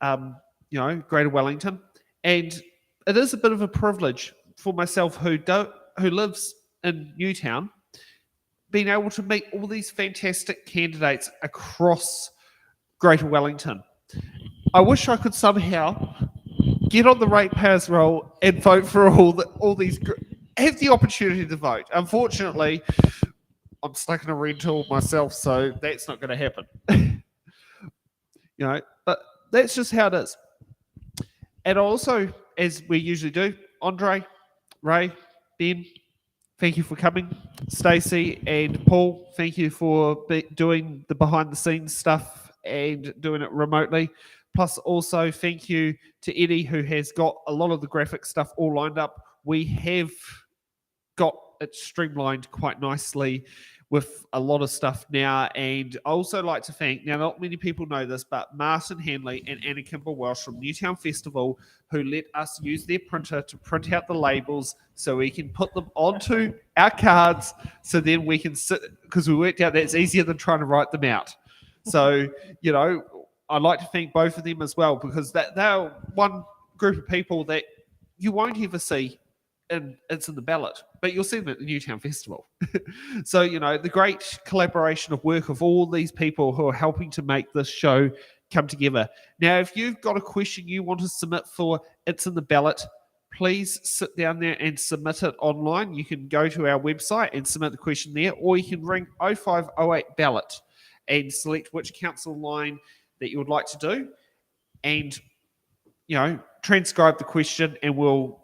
Greater Wellington, and it is a bit of a privilege for myself who lives in Newtown, being able to meet all these fantastic candidates across Greater Wellington. I wish I could somehow get on the ratepayers roll and vote for all these, have the opportunity to vote. Unfortunately, I'm stuck in a rental myself, so that's not going to happen. But that's just how it is. And also, as we usually do, Andre, Ray, Ben, thank you for coming. Stacey and Paul, thank you for doing the behind-the-scenes stuff and doing it remotely. Plus, also, thank you to Eddie, who has got a lot of the graphic stuff all lined up. We have got it streamlined quite nicely with a lot of stuff now. And I also like to thank, now not many people know this, but Martin Hanley and Anna Kimber Welsh from Newtown Festival, who let us use their printer to print out the labels so we can put them onto our cards, so then we can sit, because we worked out that's easier than trying to write them out. So, I'd like to thank both of them as well, because they're one group of people that you won't ever see it's in the Ballot, but you'll see them at the Newtown Festival. So, the great collaboration of work of all these people who are helping to make this show come together. Now, if you've got a question you want to submit for It's in the Ballot, please sit down there and submit it online. You can go to our website and submit the question there, or you can ring 0508 Ballot and select which council line that you would like to do, and transcribe the question, and we'll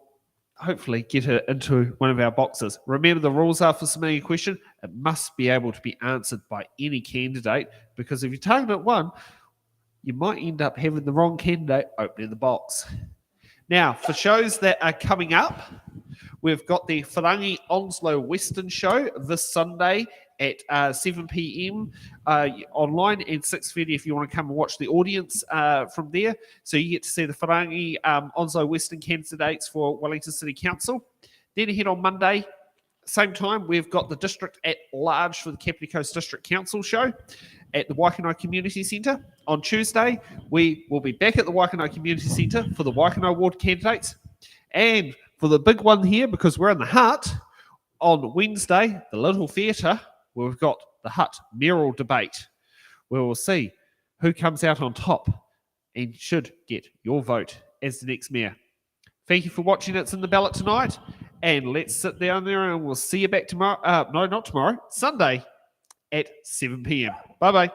hopefully get it into one of our boxes. Remember, the rules are for submitting a question, it must be able to be answered by any candidate, because if you target one, you might end up having the wrong candidate opening the box. Now, for shows that are coming up, we've got the Whanangi Onslow Western show this Sunday at 7 p.m. Online, and 6:30 if you want to come and watch the audience from there. So you get to see the Whanangi Onslow Western candidates for Wellington City Council. Then ahead on Monday, same time, we've got the District at Large for the Kapiti Coast District Council show at the Waikanae Community Centre. On Tuesday, we will be back at the Waikanae Community Centre for the Waikanae Ward candidates. And for the big one here, because we're in the Hutt, on Wednesday, the Little Theatre, we've got the Hutt mayoral debate, where we'll see who comes out on top and should get your vote as the next mayor. Thank you for watching It's in the Ballot tonight, and let's sit down there and we'll see you back tomorrow. No, not tomorrow, Sunday at 7 p.m. Bye-bye.